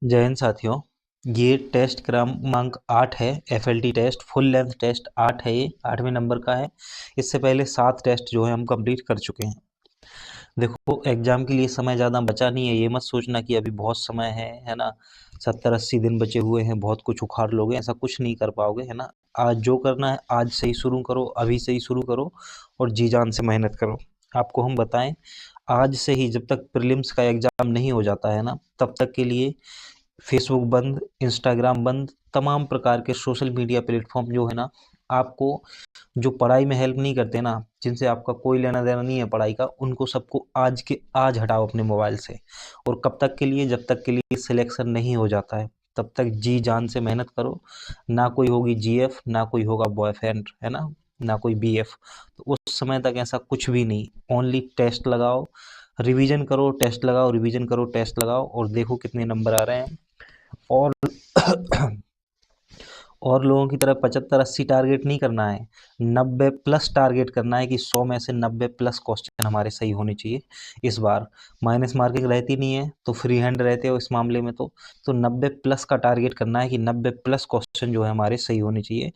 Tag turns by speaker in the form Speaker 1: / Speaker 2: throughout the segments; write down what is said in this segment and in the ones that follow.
Speaker 1: जय हिंद साथियों। ये टेस्ट क्रमांक 8 है। FLT test full length test 8 है। ये 8वें नंबर का है। इससे पहले 7 टेस्ट जो है हम कंप्लीट कर चुके हैं। देखो, एग्जाम के लिए समय ज़्यादा बचा नहीं है। ये मत सोचना कि अभी बहुत समय है ना, 70-80 दिन बचे हुए हैं, बहुत कुछ उखाड़ लोगे, ऐसा कुछ नहीं कर पाओगे, है ना। आज जो करना है आज से ही शुरू करो, अभी से ही शुरू करो और जी जान से मेहनत करो। आपको हम बताएं, आज से ही जब तक प्रीलिम्स का एग्ज़ाम नहीं हो जाता है ना, तब तक के लिए फेसबुक बंद, इंस्टाग्राम बंद, तमाम प्रकार के सोशल मीडिया प्लेटफॉर्म जो है ना, आपको जो पढ़ाई में हेल्प नहीं करते ना, जिनसे आपका कोई लेना देना नहीं है पढ़ाई का, उनको सबको आज के आज हटाओ अपने मोबाइल से। और कब तक के लिए? जब तक के लिए सिलेक्शन नहीं हो जाता है, तब तक जी जान से मेहनत करो। ना कोई होगी GF, ना कोई होगा बॉयफ्रेंड, है ना, ना कोई BF। तो उस समय तक ऐसा कुछ भी नहीं, ओनली टेस्ट लगाओ, रिवीजन करो, टेस्ट लगाओ, रिवीजन करो, टेस्ट लगाओ, और देखो कितने नंबर आ रहे हैं। और और लोगों की तरह 75-80 टारगेट नहीं करना है, 90+ टारगेट करना है कि 100 में से 90+ क्वेश्चन हमारे सही होने चाहिए। इस बार माइनस मार्किंग रहती नहीं है, तो फ्री हैंड रहते हो इस मामले में। तो 90+ का टारगेट करना है कि 90+ क्वेश्चन जो है हमारे सही होने चाहिए।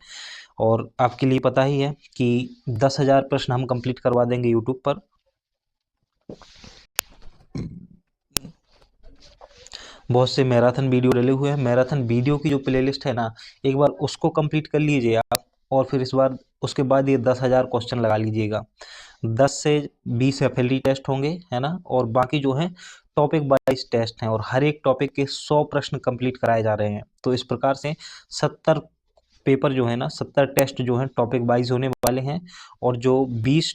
Speaker 1: और आपके लिए पता ही है कि 10,000 प्रश्न हम कंप्लीट करवा देंगे यूट्यूब पर। बहुत से मैराथन वीडियो डले हुए हैं। मैराथन वीडियो की जो प्लेलिस्ट है ना, एक बार उसको कंप्लीट कर लीजिए आप, और फिर इस बार उसके बाद ये 10,000 क्वेश्चन लगा लीजिएगा। 10 से 20 FLT टेस्ट होंगे, है ना, और बाकी जो है टॉपिक वाइज टेस्ट हैं, और हर एक टॉपिक के 100 प्रश्न कंप्लीट कराए जा रहे हैं। तो इस प्रकार से 70 पेपर जो है ना, 70 टेस्ट जो हैं टॉपिक वाइज होने वाले हैं। और जो 20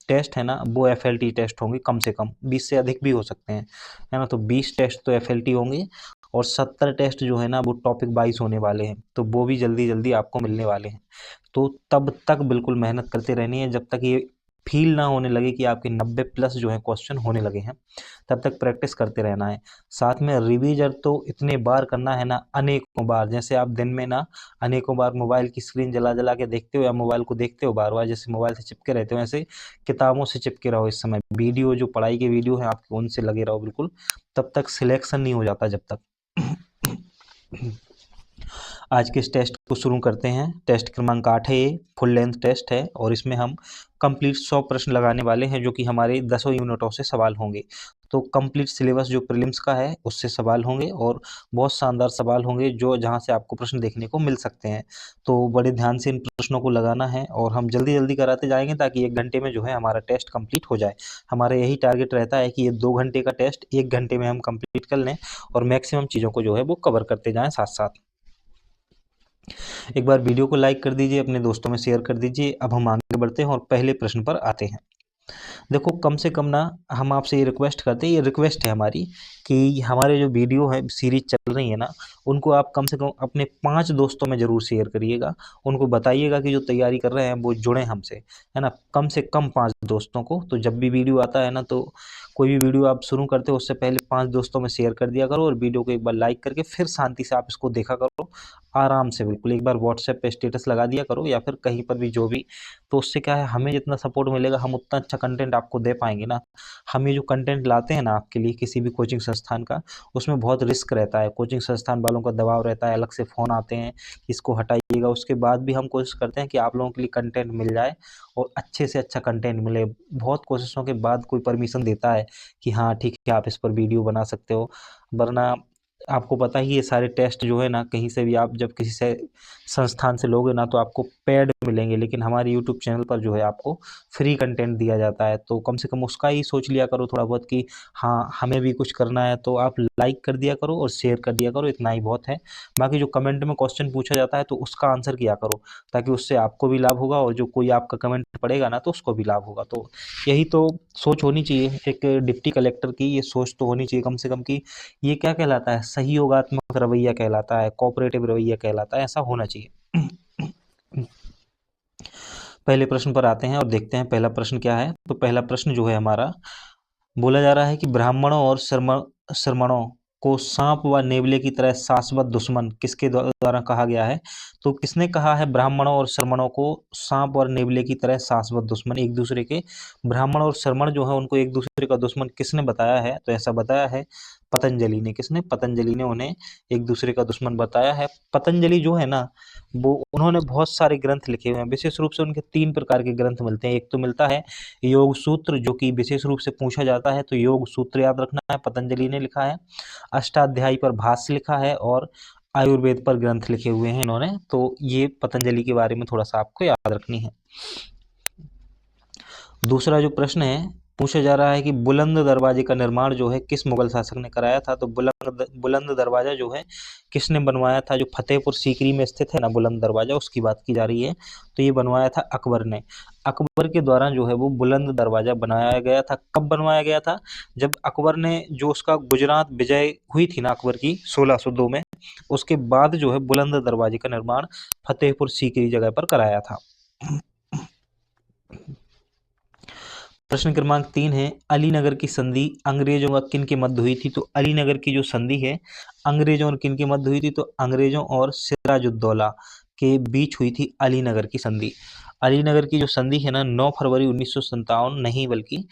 Speaker 1: टेस्ट है ना, वो FLT टेस्ट होंगे, कम से कम 20 से अधिक भी हो सकते हैं, है ना। तो 20 टेस्ट तो FLT होंगे, और 70 टेस्ट जो है ना वो टॉपिक वाइज होने वाले हैं। तो वो भी जल्दी जल्दी आपको मिलने वाले हैं। तो तब तक बिल्कुल मेहनत करते रहनी है, जब तक ये फील ना होने लगे कि आपके 90+ जो है क्वेश्चन होने लगे हैं, तब तक प्रैक्टिस करते रहना है। साथ में रिवीजन तो इतने बार करना है ना, अनेकों बार। जैसे आप दिन में ना अनेकों बार मोबाइल की स्क्रीन जला जला के देखते हो, या मोबाइल को देखते हो बार बार, जैसे मोबाइल से चिपके रहते हो, ऐसे किताबों से चिपके रहो। इस समय वीडियो, जो पढ़ाई के वीडियो हैं आपके, उनसे लगे रहो बिल्कुल, तब तक सिलेक्शन नहीं हो जाता जब तक। आज के इस टेस्ट को शुरू करते हैं। टेस्ट क्रमांक 8 है, ये फुल लेंथ टेस्ट है, और इसमें हम कंप्लीट 100 प्रश्न लगाने वाले हैं, जो कि हमारे 10 यूनिटों से सवाल होंगे। तो कंप्लीट सिलेबस जो प्रीलिम्स का है उससे सवाल होंगे, और बहुत शानदार सवाल होंगे, जो जहां से आपको प्रश्न देखने को मिल सकते हैं। तो बड़े ध्यान से इन प्रश्नों को लगाना है, और हम जल्दी जल्दी कराते जाएंगे, ताकि 1 घंटे में जो है हमारा टेस्ट कंप्लीट हो जाए। हमारा यही टारगेट रहता है कि ये 2 घंटे का टेस्ट 1 घंटे में हम कंप्लीट कर लें, और मैक्सिमम चीज़ों को जो है वो कवर करते जाएं साथ साथ। एक बार वीडियो को लाइक कर दीजिए, अपने दोस्तों में शेयर कर दीजिए। अब हम आगे बढ़ते हैं और पहले प्रश्न पर आते हैं। देखो, कम से कम ना, हम आपसे ये रिक्वेस्ट करते हैं, ये रिक्वेस्ट है हमारी, कि हमारे जो वीडियो है सीरीज चल रही है ना, उनको आप कम से कम अपने 5 दोस्तों में ज़रूर शेयर करिएगा। उनको बताइएगा कि जो तैयारी कर रहे हैं वो जुड़ें हमसे, है ना। कम से कम 5 दोस्तों को। तो जब भी वीडियो आता है ना, तो कोई भी वीडियो आप शुरू करते हो उससे पहले 5 दोस्तों में शेयर कर दिया करो, और वीडियो को एक बार लाइक करके फिर शांति से आप इसको देखा करो, आराम से बिल्कुल। एक बार व्हाट्सएप पे स्टेटस लगा दिया करो, या फिर कहीं पर भी, जो भी। तो उससे क्या है, हमें जितना सपोर्ट मिलेगा, हम उतना अच्छा कंटेंट आपको दे पाएंगे ना। हम ये जो कंटेंट लाते हैं ना आपके लिए, किसी भी कोचिंग संस्थान का, उसमें बहुत रिस्क रहता है। कोचिंग संस्थान वालों का दबाव रहता है, अलग से फ़ोन आते हैं कि इसको हटाइएगा। उसके बाद भी हम कोशिश करते हैं कि आप लोगों के लिए कंटेंट मिल जाए, और अच्छे से अच्छा कंटेंट मिले। बहुत कोशिशों के बाद कोई परमिशन देता है कि हाँ ठीक है, आप इस पर वीडियो बना सकते हो। वरना आपको पता ही, ये सारे टेस्ट जो है ना, कहीं से भी आप जब किसी से संस्थान से लोगे ना, तो आपको पेड मिलेंगे, लेकिन हमारे यूट्यूब चैनल पर जो है आपको फ्री कंटेंट दिया जाता है। तो कम से कम उसका ही सोच लिया करो थोड़ा बहुत, कि हाँ हमें भी कुछ करना है। तो आप लाइक कर दिया करो और शेयर कर दिया करो, इतना ही बहुत है। बाकी जो कमेंट में क्वेश्चन पूछा जाता है, तो उसका आंसर किया करो, ताकि उससे आपको भी लाभ होगा, और जो कोई आपका कमेंट पढ़ेगा ना, तो उसको भी लाभ होगा। तो यही तो सोच होनी चाहिए एक डिप्टी कलेक्टर की। ये सोच तो होनी चाहिए कम से कम, कि ये क्या कहलाता है, सहयोगात्मक रवैया कहलाता है, कोऑपरेटिव रवैया कहलाता है, ऐसा होना चाहिए। पहले प्रश्न पर आते हैं और देखते हैं पहला प्रश्न क्या है। तो पहला प्रश्न जो है हमारा, बोला जा रहा है कि ब्राह्मणों और श्रमणों को सांप व नेवले की तरह शाश्वत दुश्मन किसके द्वारा कहा गया है। तो किसने कहा है ब्राह्मणों और श्रमणों को सांप और नेवले की तरह शाश्वत दुश्मन, एक दूसरे के? ब्राह्मण और श्रमण जो है, उनको एक दूसरे का दुश्मन किसने बताया है? तो ऐसा बताया है पतंजलि ने। किसने? पतंजलि ने उन्हें एक दूसरे का दुश्मन बताया है। पतंजलि जो है ना, वो उन्होंने बहुत सारे ग्रंथ लिखे हुए हैं। विशेष रूप से उनके 3 प्रकार के ग्रंथ मिलते हैं। एक तो मिलता है योग सूत्र, जो कि विशेष रूप से पूछा जाता है, तो योग सूत्र याद रखना है, पतंजलि ने लिखा है। अष्टाध्यायी पर भाष्य लिखा है और आयुर्वेद पर ग्रंथ लिखे हुए हैं इन्होंने। तो ये पतंजलि के बारे में थोड़ा सा आपको याद रखनी है। दूसरा जो प्रश्न है, पूछा जा रहा है कि बुलंद दरवाजे का निर्माण जो है किस मुगल शासक ने कराया था? तो बुलंद दरवाजा जो है किसने बनवाया था? जो फतेहपुर सीकरी में स्थित है ना बुलंद दरवाजा, उसकी बात की जा रही है। तो ये बनवाया था अकबर ने। अकबर के द्वारा जो है वो बुलंद दरवाजा बनाया गया था। कब बनवाया गया था? जब अकबर ने जो उसका गुजरात विजय हुई थी ना अकबर की 1602 में, उसके बाद जो है बुलंद दरवाजे का निर्माण फतेहपुर सीकरी जगह पर कराया था। प्रश्न क्रमांक 3 है, अलीनगर की संधि अंग्रेजों व किन के मध्य हुई थी? तो अलीनगर की जो संधि है अंग्रेजों और किन के मध्य हुई थी? तो अंग्रेजों और सिराजुद्दौला के बीच हुई थी अलीनगर की संधि। अलीनगर की जो संधि है ना 9 फरवरी 1957, नहीं बल्कि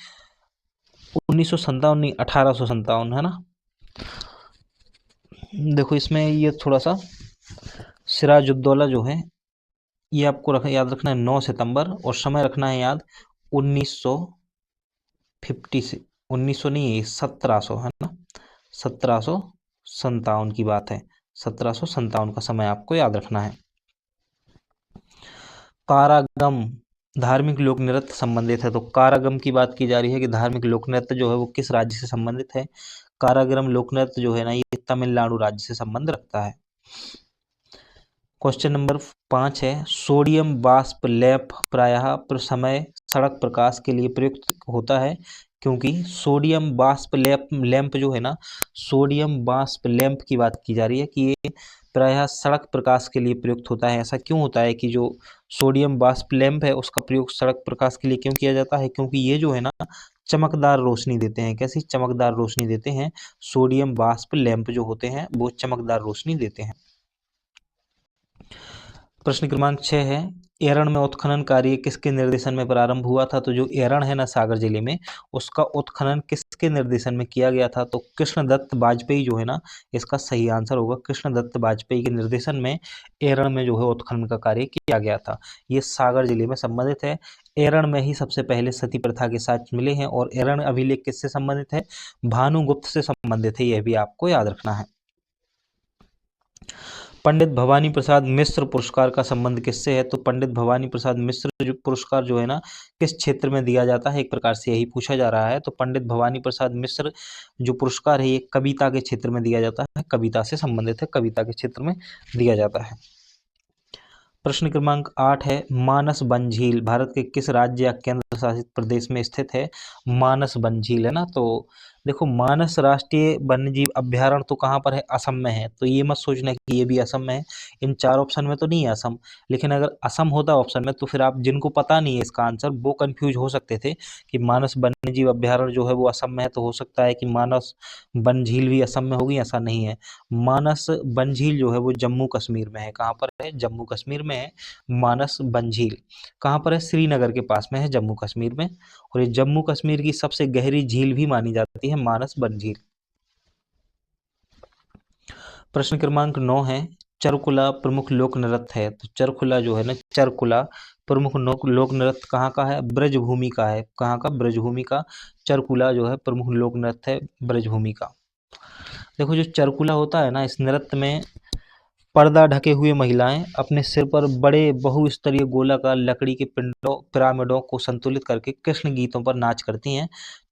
Speaker 1: 1957 नहीं, 1857 है ना। देखो इसमें ये थोड़ा सा सिराजुद्दौला जो है ये आपको याद रखना है 9 सितंबर, और समय रखना है याद 1950 से 1900 नहीं, 1700 है ना, 1757 की बात है। 1757 का समय आपको याद रखना है। कारागम धार्मिक लोक नृत्य संबंधित है। तो कारागम की बात की जा रही है कि धार्मिक लोक नृत्य जो है वो किस राज्य से संबंधित है? कारागम लोक नृत्य जो है ना ये तमिलनाडु राज्य से संबंध रखता है। क्वेश्चन नंबर 5 है, सोडियम वाष्प लेप प्रायः समय सड़क प्रकाश के लिए प्रयुक्त होता है क्योंकि? सोडियम वाष्प लैंप जो है ना, सोडियम वाष्प लैंप की बात की जा रही है कि ये प्रायः सड़क प्रकाश के लिए प्रयुक्त होता है। ऐसा क्यों होता है कि जो सोडियम वाष्प लैंप है उसका प्रयोग सड़क प्रकाश के लिए क्यों किया जाता है? क्योंकि ये जो है ना चमकदार रोशनी देते हैं। कैसी चमकदार रोशनी देते हैं? सोडियम वाष्प लैंप जो होते हैं वो चमकदार रोशनी देते हैं। प्रश्न क्रमांक 6 है, एरण में उत्खनन कार्य किसके निर्देशन में प्रारंभ हुआ था? तो जो एरण है ना सागर जिले में, उसका उत्खनन किसके निर्देशन में किया गया था? तो कृष्णदत्त वाजपेयी जो है ना, इसका सही आंसर होगा कृष्णदत्त वाजपेयी के निर्देशन में एरण में जो है उत्खनन का कार्य किया गया था। ये सागर जिले में संबंधित है। एरण में ही सबसे पहले सती प्रथा के साक्ष्य मिले हैं। और एरण अभिलेख किससे संबंधित है? भानुगुप्त से संबंधित है, यह भी आपको याद रखना है। पंडित भवानी प्रसाद मिश्र पुरस्कार का संबंध किससे है? तो पंडित भवानी प्रसाद मिश्र जो पुरस्कार जो है ना किस क्षेत्र में दिया जाता है? एक प्रकार से यही पूछा जा रहा है। तो पंडित भवानी प्रसाद मिश्र जो पुरस्कार है ये कविता के क्षेत्र में दिया जाता है, कविता से संबंधित है, कविता के क्षेत्र में दिया जाता है। प्रश्न क्रमांक 8 है, मानस वन झील भारत के किस राज्य या केंद्र शासित प्रदेश में स्थित है? मानस वन झील है ना, तो देखो मानस राष्ट्रीय वन्यजीव अभ्यारण्य तो कहाँ पर है? असम में है। तो ये मत सोचना कि ये भी असम में है। इन 4 ऑप्शन में तो नहीं है असम, लेकिन अगर असम होता ऑप्शन में तो फिर आप जिनको पता नहीं है इसका आंसर वो कंफ्यूज हो सकते थे कि मानस वन्यजीव अभ्यारण्य जो है वो असम में है, तो हो सकता है कि मानस वन झील भी असम में होगी। ऐसा नहीं है, मानस वन झील जो है वो जम्मू कश्मीर में है। कहाँ पर है? जम्मू कश्मीर में है मानस वन झील। कहाँ पर है? श्रीनगर के पास में है, जम्मू कश्मीर में। और ये जम्मू कश्मीर की सबसे गहरी झील भी मानी जाती है मानस वन झील। प्रश्न क्रमांक 9 है, चरकुला प्रमुख लोक नृत्य है। तो चरकुला जो है ना, चरकुला प्रमुख लोक नृत्य कहाँ का है? ब्रजभूमि का है। कहाँ का? ब्रजभूमि का। चरकुला जो है प्रमुख लोक नृत्य है ब्रजभूमि का। देखो जो चरकुला होता है ना, इस नृत्य में पर्दा ढके हुए महिलाएं अपने सिर पर बड़े बहुस्तरीय गोलाकार लकड़ी के पिरामिडों को संतुलित करके कृष्ण गीतों पर नाच करती हैं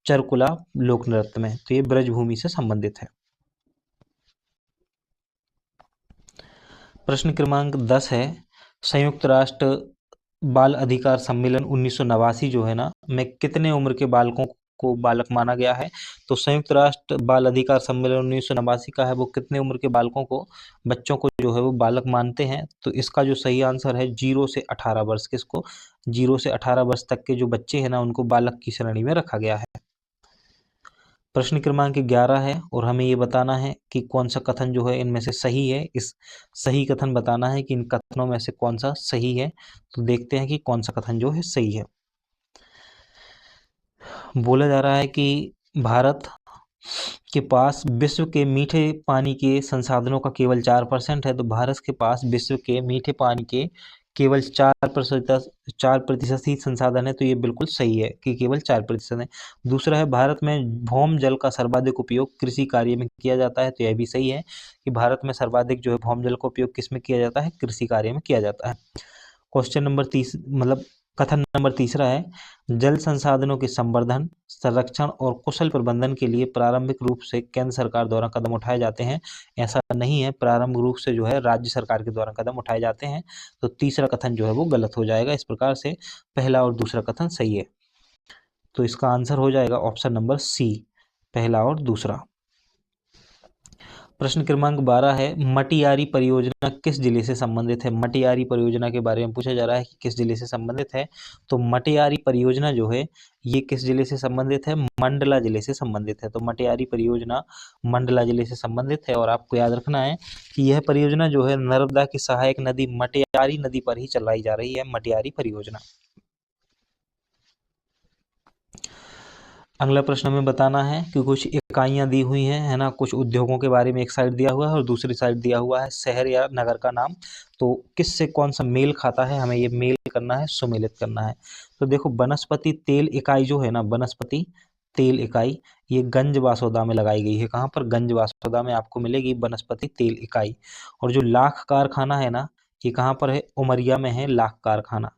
Speaker 1: चरकुला लोक नृत्य में। तो ये ब्रजभूमि से संबंधित है। प्रश्न क्रमांक 10 है, संयुक्त राष्ट्र बाल अधिकार सम्मेलन 1989 जो है ना में कितने उम्र के बालकों को बालक माना गया है? तो संयुक्त राष्ट्र बाल अधिकार सम्मेलन 1989 का है वो कितने उम्र के बालकों को, बच्चों को जो है वो बालक मानते हैं? तो इसका जो सही आंसर है 0 से 18 वर्ष। किसको? 0 से 18 वर्ष तक के जो बच्चे हैं ना उनको बालक की श्रेणी में रखा गया है। प्रश्न क्रमांक 11 है और हमें ये बताना है कि कौन सा कथन जो है इनमें से सही है। इस सही कथन बताना है कि इन कथनों में से कौन सा सही है। तो देखते हैं कि कौन सा कथन जो है सही है। बोला जा रहा है कि भारत के पास विश्व के मीठे पानी के संसाधनों का केवल 4% है, तो भारत के पास विश्व के मीठे पानी के केवल 4% ही संसाधन है, तो ये बिल्कुल सही है कि केवल 4% है। दूसरा है, भारत में भौम जल का सर्वाधिक उपयोग कृषि कार्य में किया जाता है, तो यह भी सही है कि भारत में सर्वाधिक जो है भौम जल का उपयोग किस में किया जाता है, कृषि कार्य में किया जाता है। क्वेश्चन नंबर 30 मतलब कथन नंबर तीसरा है, जल संसाधनों के संवर्धन, संरक्षण और कुशल प्रबंधन के लिए प्रारंभिक रूप से केंद्र सरकार द्वारा कदम उठाए जाते हैं। ऐसा नहीं है, प्रारंभिक रूप से जो है राज्य सरकार के द्वारा कदम उठाए जाते हैं, तो तीसरा कथन जो है वो गलत हो जाएगा। इस प्रकार से पहला और दूसरा कथन सही है, तो इसका आंसर हो जाएगा ऑप्शन नंबर सी, पहला और दूसरा। प्रश्न क्रमांक 12 है, मटियारी परियोजना किस जिले से संबंधित है? मटियारी परियोजना के बारे में पूछा जा रहा है कि किस जिले से संबंधित है, तो मटियारी परियोजना जो है ये किस जिले से संबंधित है? मंडला जिले से संबंधित है। तो मटियारी परियोजना मंडला जिले से संबंधित है, और आपको याद रखना है कि यह परियोजना जो है नर्मदा की सहायक नदी मटियारी नदी पर ही चलाई जा रही है, मटियारी परियोजना। अगला प्रश्न हमें बताना है कि कुछ इकाइयां दी हुई हैं, है ना, कुछ उद्योगों के बारे में एक साइड दिया हुआ है और दूसरी साइड दिया हुआ है शहर या नगर का नाम, तो किससे कौन सा मेल खाता है, हमें ये मेल करना है, सुमेलित करना है। तो देखो, वनस्पति तेल इकाई जो है ना, वनस्पति तेल इकाई, ये गंज बासोदा में लगाई गई है। कहाँ पर? गंज बासोदा में आपको मिलेगी वनस्पति तेल इकाई। और जो लाख कारखाना है ना, ये कहाँ पर है? उमरिया में है लाख कारखाना,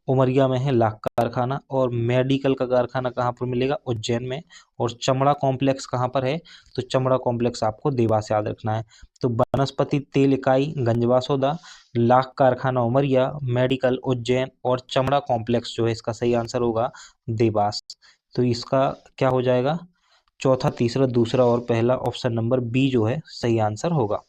Speaker 1: उमरिया में है लाख कारखाना। और मेडिकल का कारखाना कहाँ पर मिलेगा? उज्जैन में। और चमड़ा कॉम्प्लेक्स कहाँ पर है? तो चमड़ा कॉम्प्लेक्स आपको देवास याद रखना है। तो वनस्पति तेल इकाई गंजवासोदा, लाख कारखाना उमरिया, मेडिकल उज्जैन और चमड़ा कॉम्प्लेक्स जो है इसका सही आंसर होगा देवास। तो इसका क्या हो जाएगा? चौथा, तीसरा, दूसरा और पहला, ऑप्शन नंबर बी जो है सही आंसर होगा।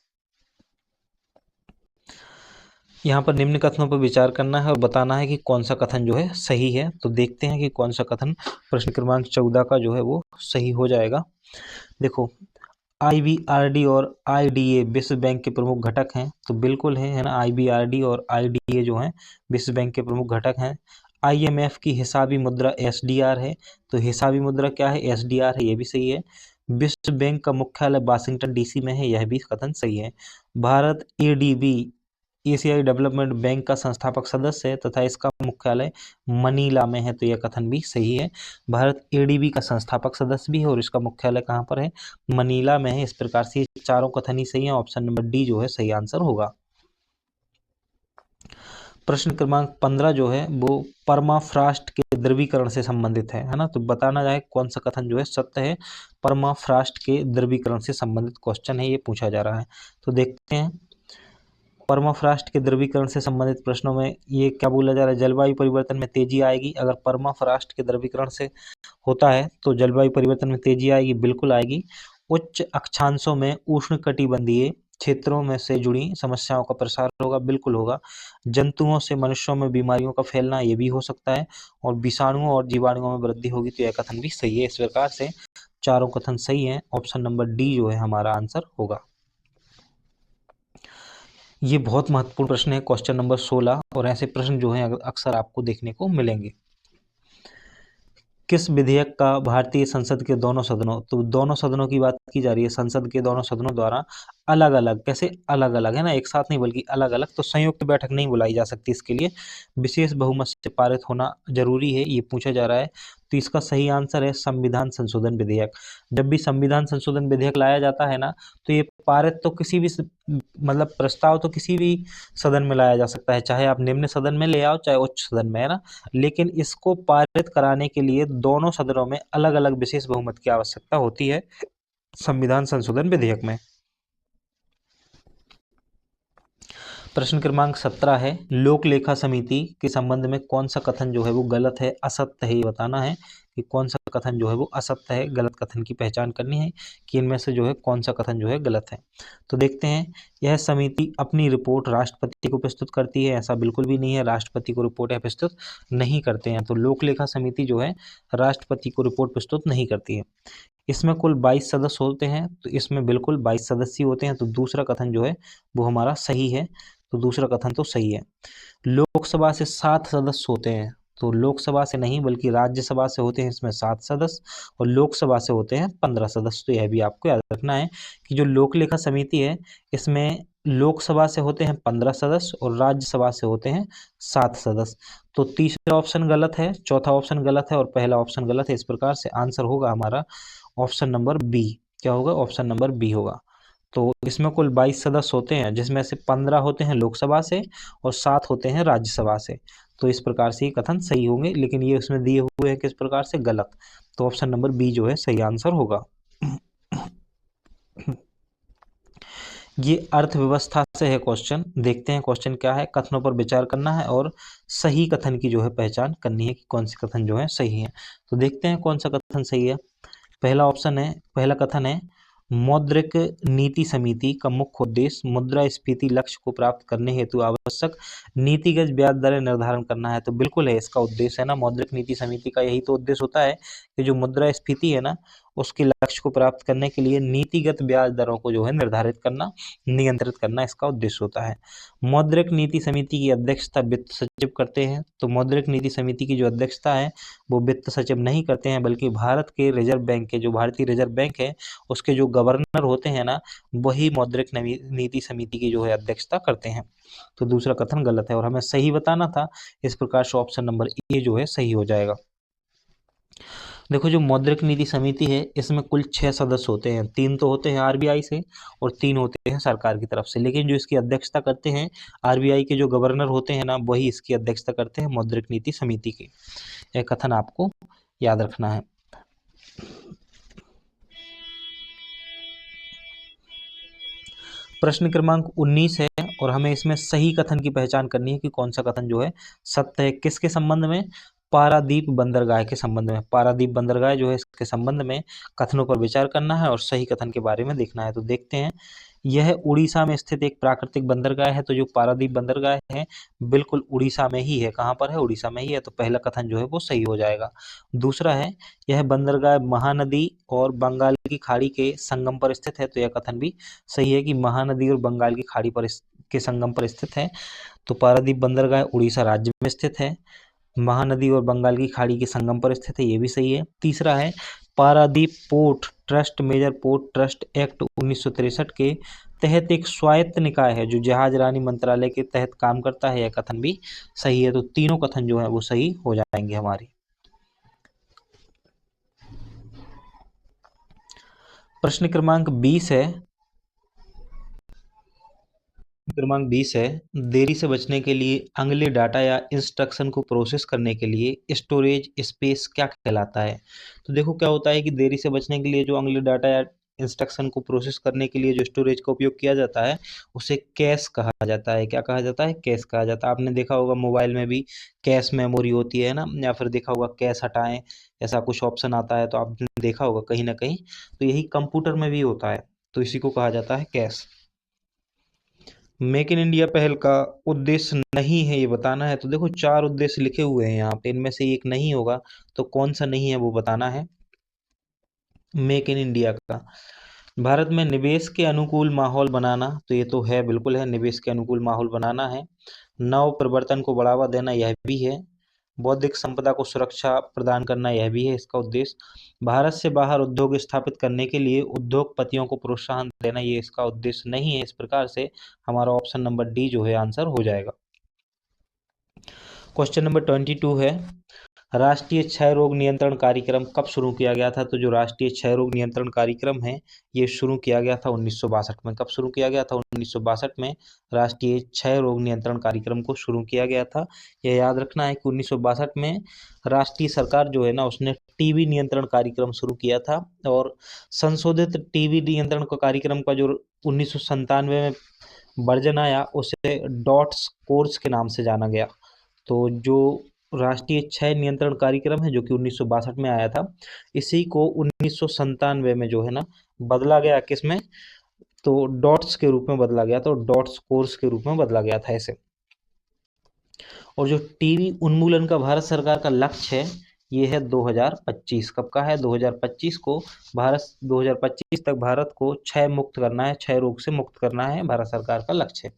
Speaker 1: यहाँ पर निम्न कथनों पर विचार करना है और बताना है कि कौन सा कथन जो है सही है। तो देखते हैं कि कौन सा कथन प्रश्न क्रमांक 14 का जो है वो सही हो जाएगा। देखो, IBRD और IDA विश्व बैंक के प्रमुख घटक हैं, तो बिल्कुल है ना, IBRD और IDA जो हैं विश्व बैंक के प्रमुख घटक हैं। IMF की हिसाबी मुद्रा SDR है, तो हिसाबी मुद्रा क्या है? SDR है, ये भी सही है। विश्व बैंक का मुख्यालय वाशिंगटन DC में है, यह भी कथन सही है। भारत ADB एशियाई डेवलपमेंट बैंक का संस्थापक सदस्य है तथा इसका मुख्यालय मनीला में है, तो यह कथन भी सही है। भारत ADB का संस्थापक सदस्य भी है और इसका मुख्यालय कहाँ पर है? मनीला में है। इस प्रकार से चारों कथन ही सही है, ऑप्शन नंबर डी जो है सही आंसर होगा। प्रश्न क्रमांक 15 जो है वो परमाफ्रॉस्ट के द्रवीकरण से संबंधित है ना, तो बताना जाए कौन सा कथन जो है सत्य है। परमाफ्रॉस्ट के द्रवीकरण से संबंधित क्वेश्चन है, ये पूछा जा रहा है, तो देखते हैं। परमाफ्रॉस्ट के द्रवीकरण से संबंधित प्रश्नों में ये क्या बोला जा रहा है? जलवायु परिवर्तन में तेजी आएगी। अगर परमाफ्रॉस्ट के द्रवीकरण से होता है तो जलवायु परिवर्तन में तेजी आएगी, बिल्कुल आएगी। उच्च अक्षांशों में उष्णकटिबंधीय क्षेत्रों में से जुड़ी समस्याओं का प्रसार होगा, बिल्कुल होगा। जंतुओं से मनुष्यों में बीमारियों का फैलना, ये भी हो सकता है। और विषाणुओं और जीवाणुओं में वृद्धि होगी, तो यह कथन भी सही है। इस प्रकार से चारों कथन सही हैं, ऑप्शन नंबर डी जो है हमारा आंसर होगा। ये बहुत महत्वपूर्ण प्रश्न है, क्वेश्चन नंबर 16, और ऐसे प्रश्न जो हैं अक्सर आपको देखने को मिलेंगे। किस विधेयक का भारतीय संसद के दोनों सदनों, तो दोनों सदनों की बात की जा रही है, संसद के दोनों सदनों द्वारा अलग अलग, कैसे अलग अलग है ना, एक साथ नहीं बल्कि अलग अलग, तो संयुक्त बैठक नहीं बुलाई जा सकती, इसके लिए विशेष बहुमत से पारित होना जरूरी है, ये पूछा जा रहा है। तो इसका सही आंसर है संविधान संशोधन विधेयक। जब भी संविधान संशोधन विधेयक लाया जाता है ना, तो ये पारित तो किसी भी मतलब प्रस्ताव तो किसी भी सदन में लाया जा सकता है, चाहे आप निम्न सदन में ले आओ चाहे उच्च सदन में, है ना, लेकिन इसको पारित कराने के लिए दोनों सदनों में अलग अलग विशेष बहुमत की आवश्यकता होती है संविधान संशोधन विधेयक में। प्रश्न क्रमांक 17 है, लोक लेखा समिति के संबंध में कौन सा कथन जो है वो गलत है, असत्य है, ये बताना है कि कौन सा कथन जो है वो असत्य है। गलत कथन की पहचान करनी है कि इनमें से जो है कौन सा कथन जो है गलत है। तो देखते हैं, यह समिति अपनी रिपोर्ट राष्ट्रपति को प्रस्तुत करती है, ऐसा बिल्कुल भी नहीं है, राष्ट्रपति को रिपोर्ट प्रस्तुत नहीं करते हैं। तो लोक लेखा समिति जो है राष्ट्रपति को रिपोर्ट प्रस्तुत नहीं करती है। इसमें कुल 22 सदस्य होते हैं, तो इसमें बिल्कुल 22 सदस्य होते हैं, तो दूसरा कथन जो है वो हमारा सही है, तो दूसरा कथन तो सही है। लोकसभा से 7 सदस्य होते हैं, तो लोकसभा से नहीं बल्कि राज्यसभा से होते हैं इसमें 7 सदस्य और लोकसभा से होते हैं 15 सदस्य। तो यह भी आपको याद रखना है कि जो लोक लेखा समिति है इसमें लोकसभा से होते हैं 15 सदस्य और राज्यसभा से होते हैं 7 सदस्य। तो तीसरा ऑप्शन गलत है, चौथा ऑप्शन गलत है और पहला ऑप्शन गलत है। इस प्रकार से आंसर होगा हमारा ऑप्शन नंबर बी। क्या होगा? ऑप्शन नंबर बी होगा। तो इसमें कुल 22 सदस्य होते हैं जिसमें से 15 होते हैं लोकसभा से और 7 होते हैं राज्यसभा से। तो इस प्रकार से ये कथन सही होंगे, लेकिन ये उसमें दिए हुए हैं किस प्रकार से? गलत। तो ऑप्शन नंबर बी जो है सही आंसर होगा। ये अर्थव्यवस्था से है क्वेश्चन। देखते हैं क्वेश्चन क्या है। कथनों पर विचार करना है और सही कथन की जो है पहचान करनी है कि कौन से कथन जो है सही है। तो देखते हैं कौन सा कथन सही है। पहला कथन है मौद्रिक नीति समिति का मुख्य उद्देश्य मुद्रास्फीति लक्ष्य को प्राप्त करने हेतु आवश्यक नीतिगत ब्याज दरें निर्धारण करना है। तो बिल्कुल है, इसका उद्देश्य है ना, मौद्रिक नीति समिति का यही तो उद्देश्य होता है कि जो मुद्रास्फीति है ना उसके लक्ष्य को प्राप्त करने के लिए नीतिगत ब्याज दरों को जो है निर्धारित करना, नियंत्रित करना इसका उद्देश्य होता है। मौद्रिक नीति समिति की अध्यक्षता वित्त सचिव करते हैं। तो मौद्रिक नीति समिति की जो अध्यक्षता है वो वित्त सचिव नहीं करते हैं बल्कि भारत के रिजर्व बैंक के जो भारतीय रिजर्व बैंक है उसके जो गवर्नर होते हैं ना वही मौद्रिक नीति समिति की जो है अध्यक्षता करते हैं। तो दूसरा कथन गलत है और हमें सही बताना था। इस प्रकार से ऑप्शन नंबर ए जो है सही हो जाएगा। देखो जो मौद्रिक नीति समिति है इसमें कुल 6 सदस्य होते हैं। 3 तो होते हैं आरबीआई से और 3 होते हैं सरकार की तरफ से, लेकिन जो इसकी अध्यक्षता करते हैं आरबीआई के जो गवर्नर होते हैं ना वही इसकी अध्यक्षता करते हैं मौद्रिक नीति समिति की। यह कथन आपको याद रखना है। प्रश्न क्रमांक 19 है और हमें इसमें सही कथन की पहचान करनी है कि कौन सा कथन जो है सत्य है। किसके संबंध में? पारादीप बंदरगाह के संबंध में। पारादीप बंदरगाह जो है इसके संबंध में कथनों पर विचार करना है और सही कथन के बारे में देखना है। तो देखते हैं, यह उड़ीसा में स्थित एक प्राकृतिक बंदरगाह है। तो जो पारादीप बंदरगाह है बिल्कुल उड़ीसा में ही है। कहाँ पर है? उड़ीसा में ही है। तो पहला कथन जो है वो सही हो जाएगा। दूसरा है यह बंदरगाह महानदी और बंगाल की खाड़ी के संगम पर स्थित है। तो यह कथन भी सही है कि महानदी और बंगाल की खाड़ी पर के संगम पर स्थित है। तो पारादीप बंदरगाह उड़ीसा राज्य में स्थित है, महानदी और बंगाल की खाड़ी के संगम पर स्थित है, ये भी सही है। तीसरा है Paradip port trust major port trust act 1963 के तहत एक स्वायत्त निकाय है जो जहाज रानी मंत्रालय के तहत काम करता है। यह कथन भी सही है। तो तीनों कथन जो है वो सही हो जाएंगे हमारे। प्रश्न क्रमांक 20 है। देरी से बचने के लिए अगले डाटा या इंस्ट्रक्शन को प्रोसेस करने के लिए स्टोरेज स्पेस क्या कहलाता है? तो देखो क्या होता है कि देरी से बचने के लिए जो अगले डाटा या इंस्ट्रक्शन को प्रोसेस करने के लिए जो स्टोरेज का उपयोग किया जाता है उसे कैश कहा जाता है। क्या कहा जाता है? कैश कहा जाता है। आपने देखा होगा मोबाइल में भी कैश मेमोरी होती है ना, या फिर देखा होगा कैश हटाएं ऐसा कुछ ऑप्शन आता है, तो आपने देखा होगा कहीं ना कहीं। तो यही कंप्यूटर में भी होता है, तो इसी को कहा जाता है कैश। मेक इन इंडिया पहल का उद्देश्य नहीं है ये बताना है। तो देखो 4 उद्देश्य लिखे हुए हैं यहाँ पे, इनमें से एक नहीं होगा, तो कौन सा नहीं है वो बताना है। मेक इन इंडिया का भारत में निवेश के अनुकूल माहौल बनाना, तो ये तो है, बिल्कुल है, निवेश के अनुकूल माहौल बनाना है। नव प्रवर्तन को बढ़ावा देना, यह भी है। बौद्धिक संपदा को सुरक्षा प्रदान करना, यह भी है इसका उद्देश्य। भारत से बाहर उद्योग स्थापित करने के लिए उद्योगपतियों को प्रोत्साहन देना, ये इसका उद्देश्य नहीं है। इस प्रकार से हमारा ऑप्शन नंबर डी जो है आंसर हो जाएगा। क्वेश्चन नंबर 22 है, राष्ट्रीय क्षय रोग नियंत्रण कार्यक्रम कब शुरू किया गया था? तो जो राष्ट्रीय क्षय रोग नियंत्रण कार्यक्रम है ये शुरू किया गया था 1962 में। कब शुरू किया गया था? 1962 में राष्ट्रीय क्षय रोग नियंत्रण कार्यक्रम को शुरू किया गया था। यह याद रखना है कि 1962 में राष्ट्रीय सरकार जो है ना उसने टीबी नियंत्रण कार्यक्रम शुरू किया था और संशोधित टीबी नियंत्रण का कार्यक्रम का जो 1997 में वर्जन आया उसे डॉट्स कोर्स के नाम से जाना गया। तो जो राष्ट्रीय क्षय नियंत्रण कार्यक्रम है जो कि 1962 में आया था, इसी को 1997 में जो है ना बदला गया, किसमें? तो डॉट्स के रूप में बदला गया था, डॉट्स कोर्स के रूप में बदला गया था ऐसे। और जो टीबी उन्मूलन का भारत सरकार का लक्ष्य है ये है 2025। कब का है? 2025 को भारत 2025 तक भारत को क्षय मुक्त करना है, क्षय रोग से मुक्त करना है, भारत सरकार का लक्ष्य है।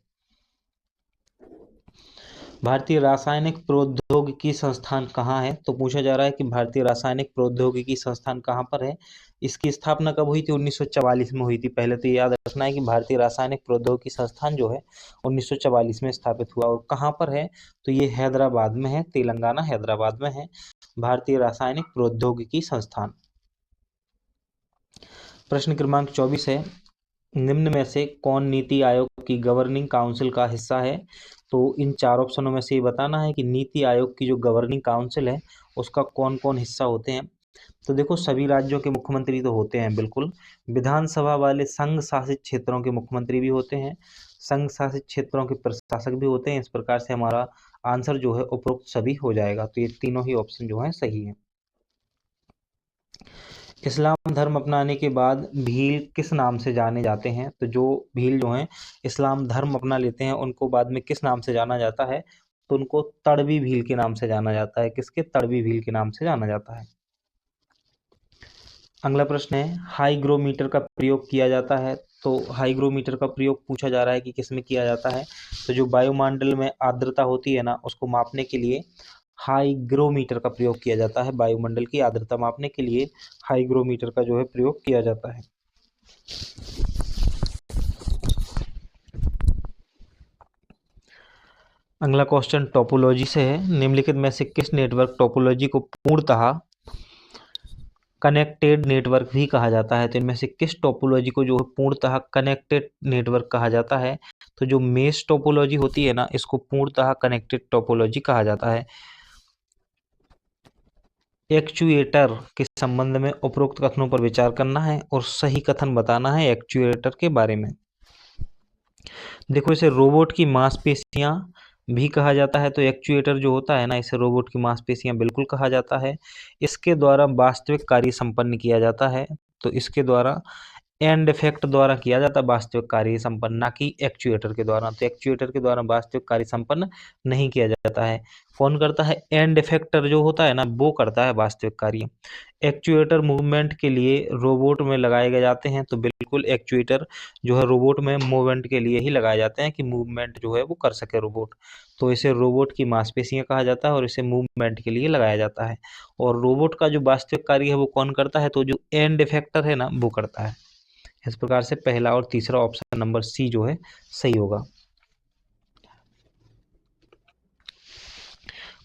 Speaker 1: भारतीय रासायनिक प्रौद्योगिकी संस्थान कहाँ है? तो पूछा जा रहा है कि भारतीय रासायनिक प्रौद्योगिकी संस्थान कहाँ पर है। इसकी स्थापना कब हुई थी? 1944 में हुई थी। पहले तो याद रखना है कि भारतीय रासायनिक प्रौद्योगिकी संस्थान जो है 1944 में स्थापित हुआ। और कहाँ पर है? तो ये हैदराबाद में है, तेलंगाना हैदराबाद में है भारतीय रासायनिक प्रौद्योगिकी संस्थान। प्रश्न क्रमांक 24 है, निम्न में से कौन नीति आयोग की गवर्निंग काउंसिल का हिस्सा है? तो इन चार ऑप्शनों में से ये बताना है कि नीति आयोग की जो गवर्निंग काउंसिल है उसका कौन कौन हिस्सा होते हैं। तो देखो, सभी राज्यों के मुख्यमंत्री तो होते हैं बिल्कुल। विधानसभा वाले संघ शासित क्षेत्रों के मुख्यमंत्री भी होते हैं, संघ शासित क्षेत्रों के प्रशासक भी होते हैं। इस प्रकार से हमारा आंसर जो है उपरोक्त सभी हो जाएगा। तो ये तीनों ही ऑप्शन जो है सही है। इस्लाम धर्म अपनाने के बाद भील किस नाम से जाने जाते हैं? तो जो भील जो हैं इस्लाम धर्म अपना लेते हैं उनको बाद में किस नाम से जाना जाता है? तो उनको तड़वी भील के नाम से जाना जाता है। किसके? तड़वी भील के नाम से जाना जाता है। अगला प्रश्न है, हाईग्रोमीटर का प्रयोग किया जाता है। तो हाईग्रोमीटर का प्रयोग पूछा जा रहा है कि किस में किया जाता है? तो जो वायुमंडल में आर्द्रता होती है ना उसको मापने के लिए हाईग्रोमीटर का प्रयोग किया जाता है। वायुमंडल की आर्द्रता मापने के लिए हाईग्रोमीटर का जो है प्रयोग किया जाता है। अगला क्वेश्चन टोपोलॉजी से है, निम्नलिखित में से किस नेटवर्क टोपोलॉजी को पूर्णतः कनेक्टेड नेटवर्क भी कहा जाता है? तो इनमें से किस टोपोलॉजी को जो है पूर्णतः कनेक्टेड नेटवर्क कहा जाता है? तो जो मेश टोपोलॉजी होती है ना इसको पूर्णतः कनेक्टेड टोपोलॉजी कहा जाता है। एक्चुएटर के संबंध में उपरोक्त कथनों पर विचार करना है और सही कथन बताना है एक्चुएटर के बारे में। देखो, इसे रोबोट की मांसपेशियां भी कहा जाता है। तो एक्चुएटर जो होता है ना इसे रोबोट की मांसपेशियां बिल्कुल कहा जाता है। इसके द्वारा वास्तविक कार्य संपन्न किया जाता है। तो इसके द्वारा एंड इफेक्ट द्वारा किया जाता है वास्तविक कार्य संपन्न, ना कि एक्चुएटर के द्वारा। तो एक्चुएटर के द्वारा वास्तविक कार्य संपन्न नहीं किया जाता है। कौन करता है? एंड इफेक्टर जो होता है ना वो करता है वास्तविक कार्य। एक्चुएटर मूवमेंट के लिए रोबोट में लगाए गए जाते हैं। तो बिल्कुल एक्चुएटर जो है रोबोट में मूवमेंट के लिए ही लगाए जाते हैं कि मूवमेंट जो है वो कर सके रोबोट। तो इसे रोबोट की मांसपेशियां कहा जाता है और इसे मूवमेंट के लिए लगाया जाता है। और रोबोट का जो वास्तविक कार्य है वो कौन करता है? तो जो एंड इफेक्टर है ना वो करता है। इस प्रकार से पहला और तीसरा ऑप्शन नंबर सी जो है सही होगा।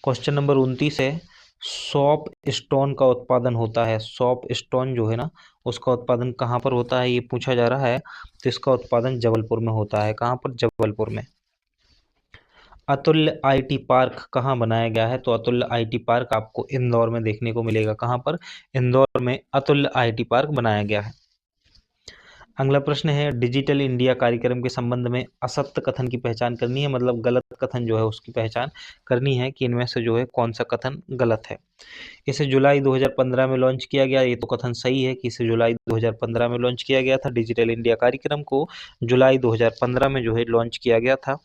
Speaker 1: क्वेश्चन नंबर 29 है, सॉप स्टोन का उत्पादन होता है। सॉप स्टोन जो है ना उसका उत्पादन कहाँ पर होता है ये पूछा जा रहा है। तो इसका उत्पादन जबलपुर में होता है। कहाँ पर? जबलपुर में। अतुल्य आईटी पार्क कहाँ बनाया गया है? तो अतुल्य आईटी पार्क आपको इंदौर में देखने को मिलेगा। कहाँ पर? इंदौर में अतुल्य आईटी पार्क बनाया गया है। अगला प्रश्न है, डिजिटल इंडिया कार्यक्रम के संबंध में असत्य कथन की पहचान करनी है, मतलब गलत कथन जो है उसकी पहचान करनी है कि इनमें से जो है कौन सा कथन गलत है। इसे जुलाई 2015 में लॉन्च किया गया, ये तो कथन सही है कि इसे जुलाई 2015 में लॉन्च किया गया था। डिजिटल इंडिया कार्यक्रम को जुलाई 2015 में जो है लॉन्च किया गया था।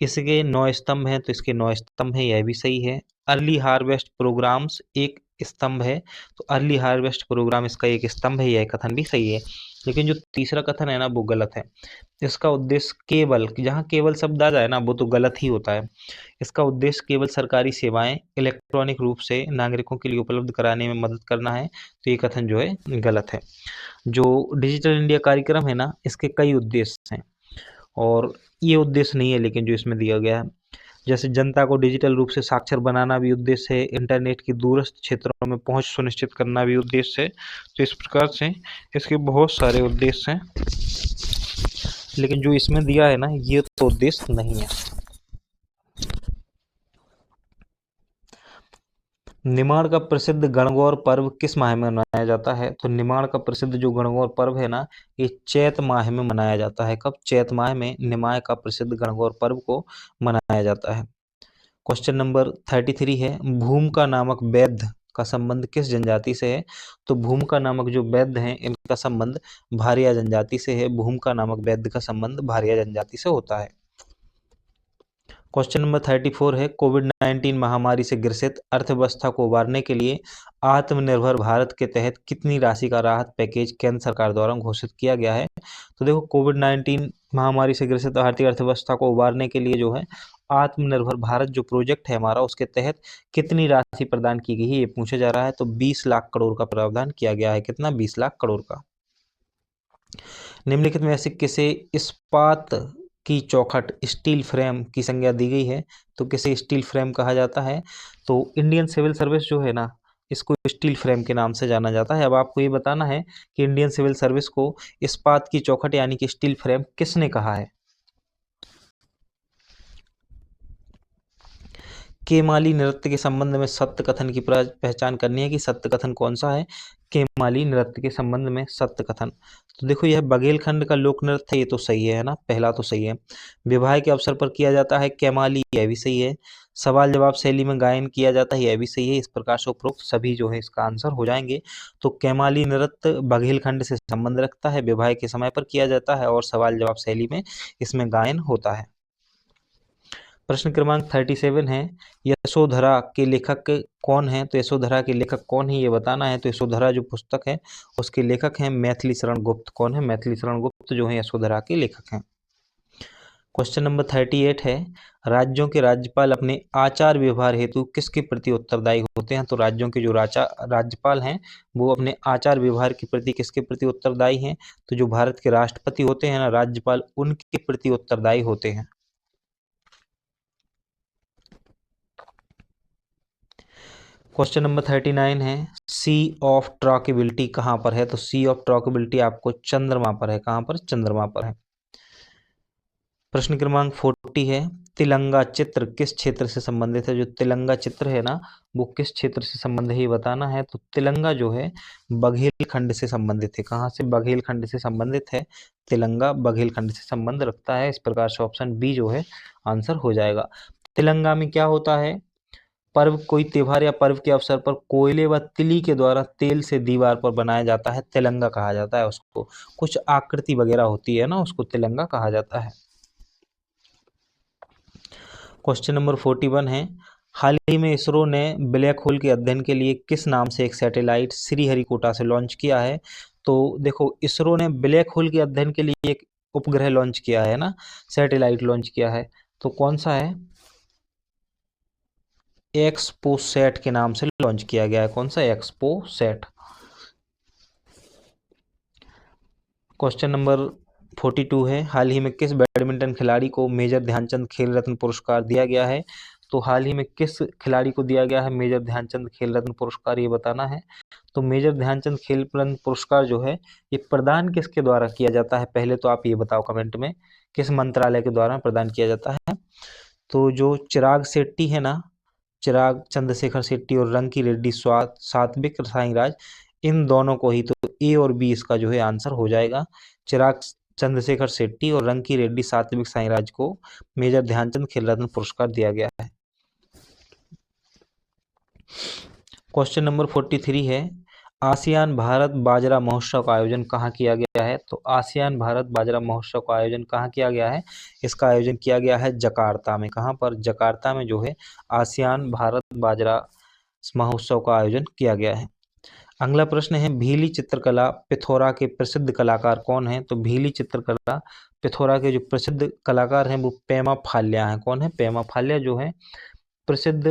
Speaker 1: इसके 9 स्तंभ हैं तो इसके 9 स्तंभ हैं, यह भी सही है। अर्ली हार्वेस्ट प्रोग्राम्स एक स्तंभ है, तो अर्ली हार्वेस्ट प्रोग्राम इसका एक स्तंभ है, यह कथन भी सही है। लेकिन जो तीसरा कथन है ना वो गलत है। इसका उद्देश्य केवल, जहाँ केवल शब्द आ जाए ना वो तो गलत ही होता है। इसका उद्देश्य केवल सरकारी सेवाएं इलेक्ट्रॉनिक रूप से नागरिकों के लिए उपलब्ध कराने में मदद करना है, तो ये कथन जो है गलत है। जो डिजिटल इंडिया कार्यक्रम है ना इसके कई उद्देश्य हैं और ये उद्देश्य नहीं है लेकिन जो इसमें दिया गया है, जैसे जनता को डिजिटल रूप से साक्षर बनाना भी उद्देश्य है, इंटरनेट की दूरस्थ क्षेत्रों में पहुंच सुनिश्चित करना भी उद्देश्य है। तो इस प्रकार से इसके बहुत सारे उद्देश्य हैं, लेकिन जो इसमें दिया है ना ये तो उद्देश्य नहीं है। निमाड़ का प्रसिद्ध गणगौर पर्व किस माह में मनाया जाता है? तो निमाड़ का प्रसिद्ध जो गणगौर पर्व है ना ये चैत माह में मनाया जाता है। कब? चैत माह में निमाड़ का प्रसिद्ध गणगौर पर्व को मनाया जाता है। क्वेश्चन नंबर 33 है, भूमिका नामक वैद्य का संबंध किस जनजाति से है? तो भूमिका नामक जो वैद्य हैं इनका संबंध भारिया जनजाति से है। भूमिका नामक वैद्य का संबंध भारिया जनजाति से होता है। क्वेश्चन नंबर 34 है, कोविड-19 महामारी से ग्रसित अर्थव्यवस्था को उबारने के लिए आत्मनिर्भर भारत के तहत कितनी राशि का राहत पैकेज केंद्र सरकार द्वारा घोषित किया गया है? तो देखो, कोविड-19 महामारी से ग्रसित भारतीय अर्थव्यवस्था को उबारने के लिए जो है आत्मनिर्भर भारत जो प्रोजेक्ट है हमारा, उसके तहत कितनी राशि प्रदान की गई है, ये पूछा जा रहा है। तो 20 लाख करोड़ का प्रावधान किया गया है। कितना? 20 लाख करोड़ का। निम्नलिखित में से किसे इस्पात की चौखट स्टील फ्रेम की संज्ञा दी गई है? तो किसे स्टील फ्रेम कहा जाता है? तो इंडियन सिविल सर्विस जो है ना, इसको स्टील फ्रेम के नाम से जाना जाता है। अब आपको ये बताना है कि इंडियन सिविल सर्विस को इस्पात की चौखट यानी कि स्टील फ्रेम किसने कहा है? केमाली नृत्य के संबंध में सत्य कथन की पहचान करनी है कि सत्य कथन कौन सा है। केमाली नृत्य के संबंध में सत्य कथन, तो देखो यह बघेलखंड का लोक नृत्य है, ये तो सही है ना, पहला तो सही है। विवाह के अवसर पर किया जाता है केमाली, यह भी सही है। सवाल जवाब शैली में गायन किया जाता है, यह भी सही है। इस प्रकार से उपरोक्त सभी जो है इसका आंसर हो जाएंगे। तो केमाली नृत्य बघेलखंड से संबंध रखता है, विवाह के समय पर किया जाता है और सवाल जवाब शैली में इसमें गायन होता है। प्रश्न क्रमांक 37 है, यशोधरा के लेखक कौन है? तो यशोधरा के लेखक कौन है ये बताना है। तो यशोधरा जो पुस्तक है उसके लेखक हैं मैथिली शरण गुप्त। कौन है? मैथिली शरण गुप्त जो है यशोधरा के लेखक हैं। क्वेश्चन नंबर 38 है, राज्यों के राज्यपाल अपने आचार व्यवहार हेतु किसके प्रति उत्तरदायी होते हैं? तो राज्यों के जो राज्यपाल हैं वो अपने आचार व्यवहार के प्रति किसके प्रति उत्तरदायी हैं? तो जो भारत के राष्ट्रपति होते हैं ना, राज्यपाल, उनके प्रति उत्तरदायी होते हैं। क्वेश्चन नंबर 39 है, सी ऑफ ट्रॉकेबिलिटी कहाँ पर है? तो सी ऑफ ट्रॉकेबिलिटी आपको चंद्रमा पर है। कहाँ पर? चंद्रमा पर है। प्रश्न क्रमांक 40 है, तिलंगा चित्र किस क्षेत्र से संबंधित है? जो तिलंगा चित्र है ना, वो किस क्षेत्र से संबंधित है ये बताना है। तो तिलंगा जो है बघेलखंड से संबंधित है। कहाँ से? बघेलखंड से संबंधित है। तिलंगा बघेलखंड से संबंध रखता है। इस प्रकार से ऑप्शन बी जो है आंसर हो जाएगा। तिलंगा में क्या होता है? पर्व, कोई त्योहार या पर्व के अवसर पर कोयले व तिली के द्वारा तेल से दीवार पर बनाया जाता है, तिलंगा कहा जाता है उसको। कुछ आकृति वगैरह होती है ना, उसको तिलंगा कहा जाता है। क्वेश्चन नंबर 41 है, हाल ही में इसरो ने ब्लैक होल के अध्ययन के लिए किस नाम से एक सैटेलाइट श्रीहरिकोटा से लॉन्च किया है? तो देखो इसरो ने ब्लैक होल के अध्ययन के लिए एक उपग्रह लॉन्च किया है ना, सैटेलाइट लॉन्च किया है। तो कौन सा है? एक्सपोसैट के नाम से लॉन्च किया गया है। कौन सा? एक्सपोसैट। क्वेश्चन नंबर 42 है, हाल ही में किस बैडमिंटन खिलाड़ी को मेजर ध्यानचंद खेल रत्न पुरस्कार दिया गया है? तो हाल ही में किस खिलाड़ी को दिया गया है मेजर ध्यानचंद खेल रत्न पुरस्कार, ये बताना है। तो मेजर ध्यानचंद खेल रत्न पुरस्कार जो है ये प्रदान किसके द्वारा किया जाता है? पहले तो आप ये बताओ कमेंट में, किस मंत्रालय के द्वारा प्रदान किया जाता है? तो जो चिराग शेट्टी है ना, चिराग चंद्रशेखर शेट्टी और रंकी रेड्डी सात्विक साईराज, इन दोनों को ही, तो ए और बी इसका जो है आंसर हो जाएगा। चिराग चंद्रशेखर शेट्टी और रंकी रेड्डी सात्विक साईराज को मेजर ध्यानचंद खेल रत्न पुरस्कार दिया गया है। क्वेश्चन नंबर 43 है, आसियान भारत बाजरा महोत्सव का आयोजन कहाँ किया गया है? तो आसियान भारत बाजरा महोत्सव का आयोजन कहाँ किया गया है? इसका आयोजन किया गया है जकार्ता में। कहाँ पर? जकार्ता में जो है आसियान भारत बाजरा महोत्सव का आयोजन किया गया है। अगला प्रश्न है, भीली चित्रकला पिथौरा के प्रसिद्ध कलाकार कौन हैं? तो भीली चित्रकला पिथौरा के जो प्रसिद्ध कलाकार हैं वो पेमा फाल्या हैं। कौन है? पेमा फाल्या जो है प्रसिद्ध,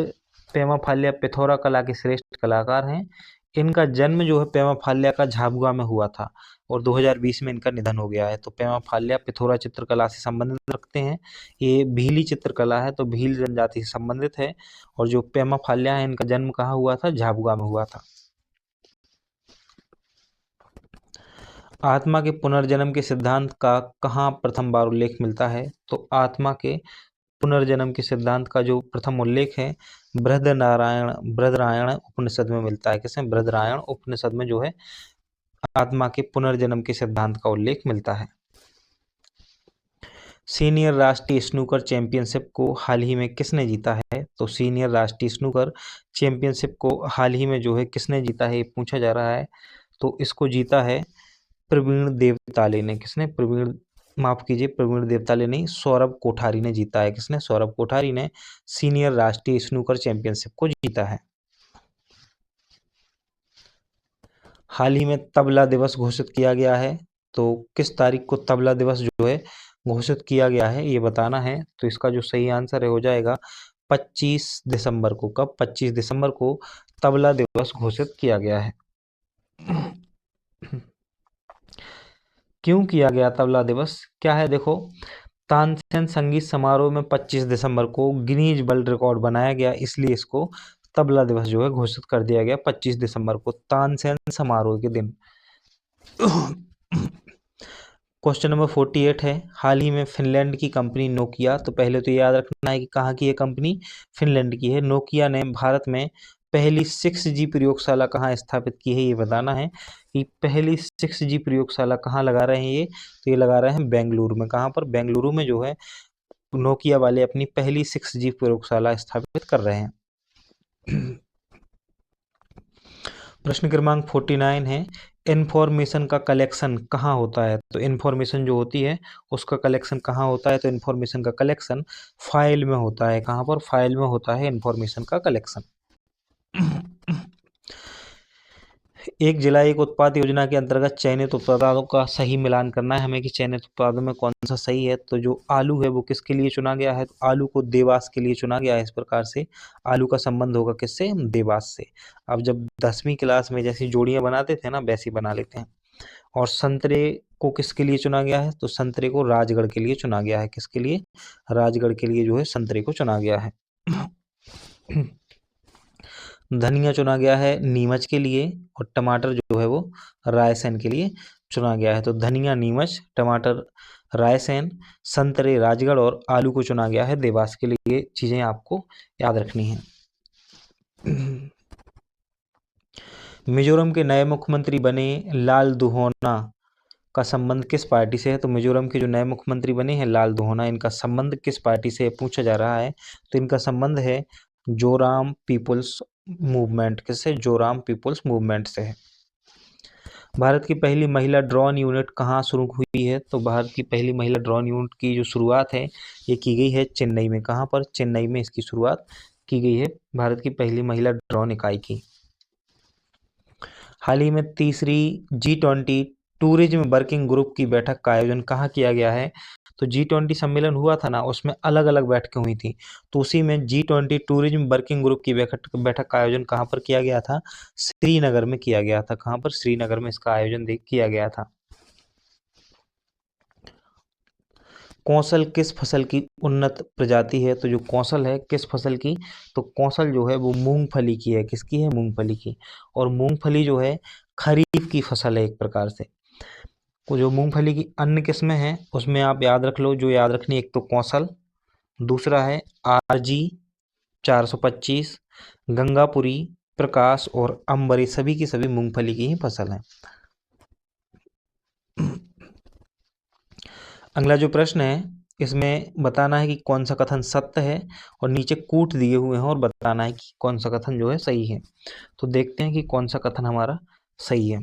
Speaker 1: पेमा फाल्या पिथौरा कला के श्रेष्ठ कलाकार हैं। इनका जन्म जो है पेमा फाल्या का झाबुआ में हुआ था और 2020 में इनका निधन हो गया है। तो पेमा फाल्या पिथौरा चित्रकला से संबंधित रखते हैं। ये भीली चित्रकला है तो भील जनजाति से संबंधित है और जो पेमा फाल्या है इनका जन्म कहाँ हुआ था? झाबुआ में हुआ था। आत्मा के पुनर्जन्म के सिद्धांत का कहाँ प्रथम बार उल्लेख मिलता है? तो आत्मा के पुनर्जन्म के सिद्धांत का जो प्रथम उल्लेख है बृहदारण्यक उपनिषद में मिलता है। किसमें? बृहदारण्यक उपनिषद में जो है आत्मा के पुनर्जन्म के सिद्धांत का उल्लेख मिलता है। सीनियर राष्ट्रीय स्नूकर चैंपियनशिप को हाल ही में किसने जीता है? तो सीनियर राष्ट्रीय स्नूकर चैंपियनशिप को हाल ही में जो है किसने जीता है ये पूछा जा रहा है। तो इसको जीता है प्रवीण देवताले ने। किसने? प्रवीण देवताले नहीं, सौरभ कोठारी ने जीता है। किसने? सौरभ कोठारी ने सीनियर राष्ट्रीय स्नूकर चैंपियनशिप को जीता है। हाल ही में तबला दिवस घोषित किया गया है। तो किस तारीख को तबला दिवस जो है घोषित किया गया है, ये बताना है। तो इसका जो सही आंसर है हो जाएगा 25 दिसंबर को। कब? 25 दिसंबर को तबला दिवस घोषित किया गया है। क्यों किया गया तबला दिवस? क्या है देखो, तानसेन संगीत समारोह में 25 दिसंबर को गिनीज वर्ल्ड रिकॉर्ड बनाया गया, इसलिए इसको तबला दिवस जो है घोषित कर दिया गया 25 दिसंबर को, तानसेन समारोह के दिन। क्वेश्चन नंबर 48 है, हाल ही में फिनलैंड की कंपनी नोकिया, तो पहले तो याद रखना है कि कहाँ की है कंपनी, फिनलैंड की है। नोकिया ने भारत में पहली 6G प्रयोगशाला कहाँ स्थापित की है, ये बताना है कि पहली 6G प्रयोगशाला कहाँ लगा रहे हैं ये, तो ये लगा रहे हैं बेंगलुरु में। कहाँ पर? बेंगलुरु में जो है नोकिया वाले अपनी पहली 6G प्रयोगशाला स्थापित कर रहे हैं। प्रश्न क्रमांक 49 है, इन्फॉर्मेशन का कलेक्शन कहाँ होता है? तो इन्फॉर्मेशन जो होती है उसका कलेक्शन कहाँ होता है? तो इन्फॉर्मेशन का कलेक्शन फाइल में होता है। कहाँ पर? फाइल में होता है इन्फॉर्मेशन का कलेक्शन। एक जिला एक उत्पाद योजना के अंतर्गत चयनित उत्पादों का सही मिलान करना है हमें कि चयनित उत्पादों में कौन सा सही है। तो जो आलू है वो किसके लिए चुना गया है? तो आलू को देवास के लिए चुना गया है। इस प्रकार से आलू का संबंध होगा किससे? देवास से। अब जब 10वीं क्लास में जैसी जोड़ियां बनाते थे ना, वैसी बना लेते हैं। और संतरे को किसके लिए चुना गया है? तो संतरे को राजगढ़ के लिए चुना गया है। किसके लिए? राजगढ़ के लिए जो है संतरे को चुना गया है। धनिया चुना गया है नीमच के लिए, और टमाटर जो है वो रायसेन के लिए चुना गया है। तो धनिया नीमच, टमाटर रायसेन, संतरे राजगढ़ और आलू को चुना गया है देवास के लिए। ये चीजें आपको याद रखनी है। मिजोरम के नए मुख्यमंत्री बने लालदुहोना का संबंध किस पार्टी से है? तो मिजोरम के जो नए मुख्यमंत्री बने हैं लालदुहोना, इनका संबंध किस पार्टी से पूछा जा रहा है? तो इनका संबंध है जोराम पीपुल्स मूवमेंट। किससे? जोराम पीपुल्स मूवमेंट से है। भारत की पहली महिला ड्रोन यूनिट कहाँ शुरू हुई है? तो भारत की पहली महिला ड्रोन यूनिट की जो शुरुआत है ये की गई है चेन्नई में। कहाँ पर? चेन्नई में इसकी शुरुआत की गई है भारत की पहली महिला ड्रोन इकाई की। हाल ही में तीसरी G20 टूरिज्म वर्किंग ग्रुप की बैठक का आयोजन कहाँ किया गया है? तो G20 सम्मेलन हुआ था ना, उसमें अलग अलग बैठकें हुई थी। तो उसी में G20 टूरिज्म वर्किंग ग्रुप की बैठक का आयोजन कहाँ पर किया गया था? श्रीनगर में किया गया था। कहाँ पर? श्रीनगर में इसका आयोजन किया गया था। कौशल किस फसल की उन्नत प्रजाति है? तो जो कौशल है किस फसल की? तो कौशल जो है वो मूंगफली की है। किसकी है? मूंगफली की। और मूंगफली जो है खरीफ की फसल है एक प्रकार से। को जो मूंगफली की अन्य किस्में हैं उसमें आप याद रख लो, जो याद रखनी, एक तो कौशल, दूसरा है RG 425, गंगापुरी, प्रकाश और अंबरी, सभी की सभी मूंगफली की ही फसल है। अगला जो प्रश्न है इसमें बताना है कि कौन सा कथन सत्य है, और नीचे कूट दिए हुए हैं और बताना है कि कौन सा कथन जो है सही है। तो देखते हैं कि कौन सा कथन हमारा सही है।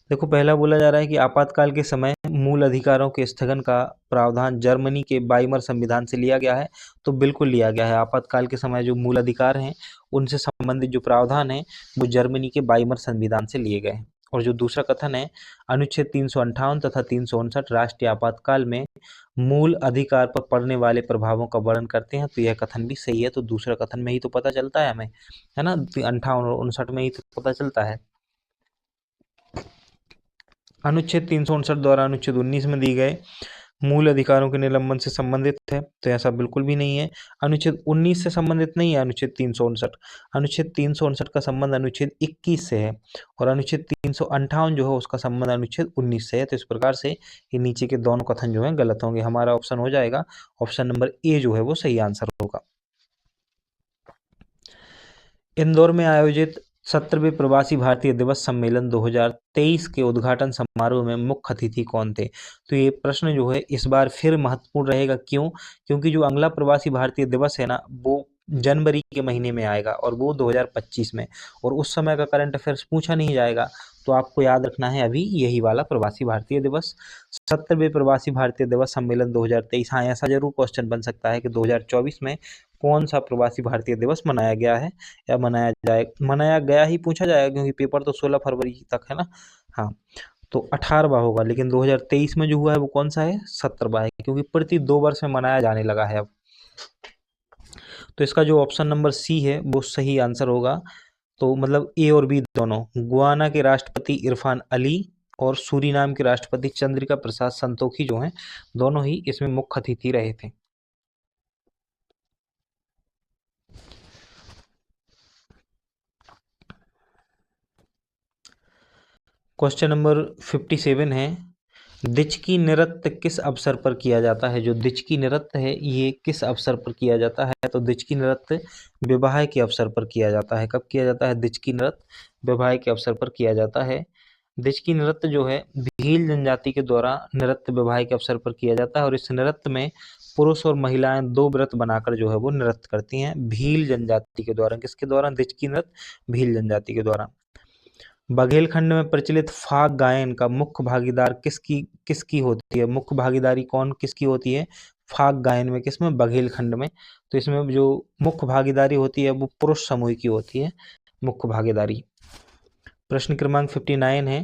Speaker 1: देखो, पहला बोला जा रहा है कि आपातकाल के समय मूल अधिकारों के स्थगन का प्रावधान जर्मनी के वाइमर संविधान से लिया गया है। तो बिल्कुल लिया गया है। आपातकाल के समय जो मूल अधिकार हैं उनसे संबंधित जो प्रावधान है वो जर्मनी के वाइमर संविधान से लिए गए हैं। और जो दूसरा कथन है, अनुच्छेद 358 तथा 359 राष्ट्रीय आपातकाल में मूल अधिकार पर पड़ने वाले प्रभावों का वर्णन करते हैं। तो यह कथन भी सही है। तो दूसरा कथन में ही तो पता चलता है हमें, है ना, 58 और 59 में ही तो पता चलता है। अनुच्छेद 359 द्वारा अनुच्छेद 19 में दी गए मूल अधिकारों के निलंबन से संबंधित है। तो ऐसा बिल्कुल भी नहीं है। अनुच्छेद 19 से संबंधित नहीं है अनुच्छेद 359। अनुच्छेद 359 का संबंध अनुच्छेद 21 से है, और अनुच्छेद 358 जो है उसका संबंध अनुच्छेद 19 से है। तो इस प्रकार से ये नीचे के दोनों कथन जो है गलत होंगे। हमारा ऑप्शन हो जाएगा, ऑप्शन नंबर ए जो है वो सही आंसर होगा। इंदौर में आयोजित 17वें प्रवासी भारतीय दिवस सम्मेलन 2023 के उद्घाटन समारोह में मुख्य अतिथि कौन थे? तो ये प्रश्न जो है इस बार फिर महत्वपूर्ण रहेगा। क्यों? क्योंकि जो अगला प्रवासी भारतीय दिवस है ना, वो जनवरी के महीने में आएगा और वो 2025 में, और उस समय का करंट अफेयर्स पूछा नहीं जाएगा। तो आपको याद रखना है अभी यही वाला प्रवासी भारतीय दिवस, 17वें प्रवासी भारतीय दिवस सम्मेलन 2023। हाँ, ऐसा जरूर क्वेश्चन बन सकता है कि 2024 में कौन सा प्रवासी भारतीय दिवस मनाया गया है या मनाया गया ही पूछा जाएगा, क्योंकि पेपर तो 16 फरवरी तक है ना। हाँ, तो 18वां होगा, लेकिन 2023 में जो हुआ है वो कौन सा है, 17वां है, क्योंकि प्रति 2 वर्ष में मनाया जाने लगा है अब। तो इसका जो ऑप्शन नंबर सी है वो सही आंसर होगा। तो मतलब ए और बी दोनों, गुयाना के राष्ट्रपति इरफान अली और सूरीनाम के राष्ट्रपति चंद्रिका प्रसाद संतोखी जो हैं, दोनों ही इसमें मुख्य अतिथि रहे थे। क्वेश्चन नंबर 57 है, दिचकी नृत्य किस अवसर पर किया जाता है। जो दिचकी नृत्य है ये किस अवसर पर किया जाता है, तो दिचकी नृत्य विवाह के अवसर पर किया जाता है। कब किया जाता है दिचकी नृत्य, विवाह के अवसर पर किया जाता है। दिचकी नृत्य जो है भील जनजाति के द्वारा नृत्य विवाह के अवसर पर किया जाता है, और इस नृत्य में पुरुष और महिलाएं 2 व्रत बनाकर जो है वो नृत्य करती हैं भील जनजाति के द्वारा। किसके द्वारा, दिचकी नृत्य भील जनजाति के द्वारा। बघेलखंड में प्रचलित फाग गायन का मुख्य भागीदार किसकी किसकी होती है, मुख्य भागीदारी कौन किसकी होती है फाग गायन में, किसमें, बघेलखंड में। तो इसमें जो मुख्य भागीदारी होती है वो पुरुष समूह की होती है मुख्य भागीदारी। प्रश्न क्रमांक 59 है,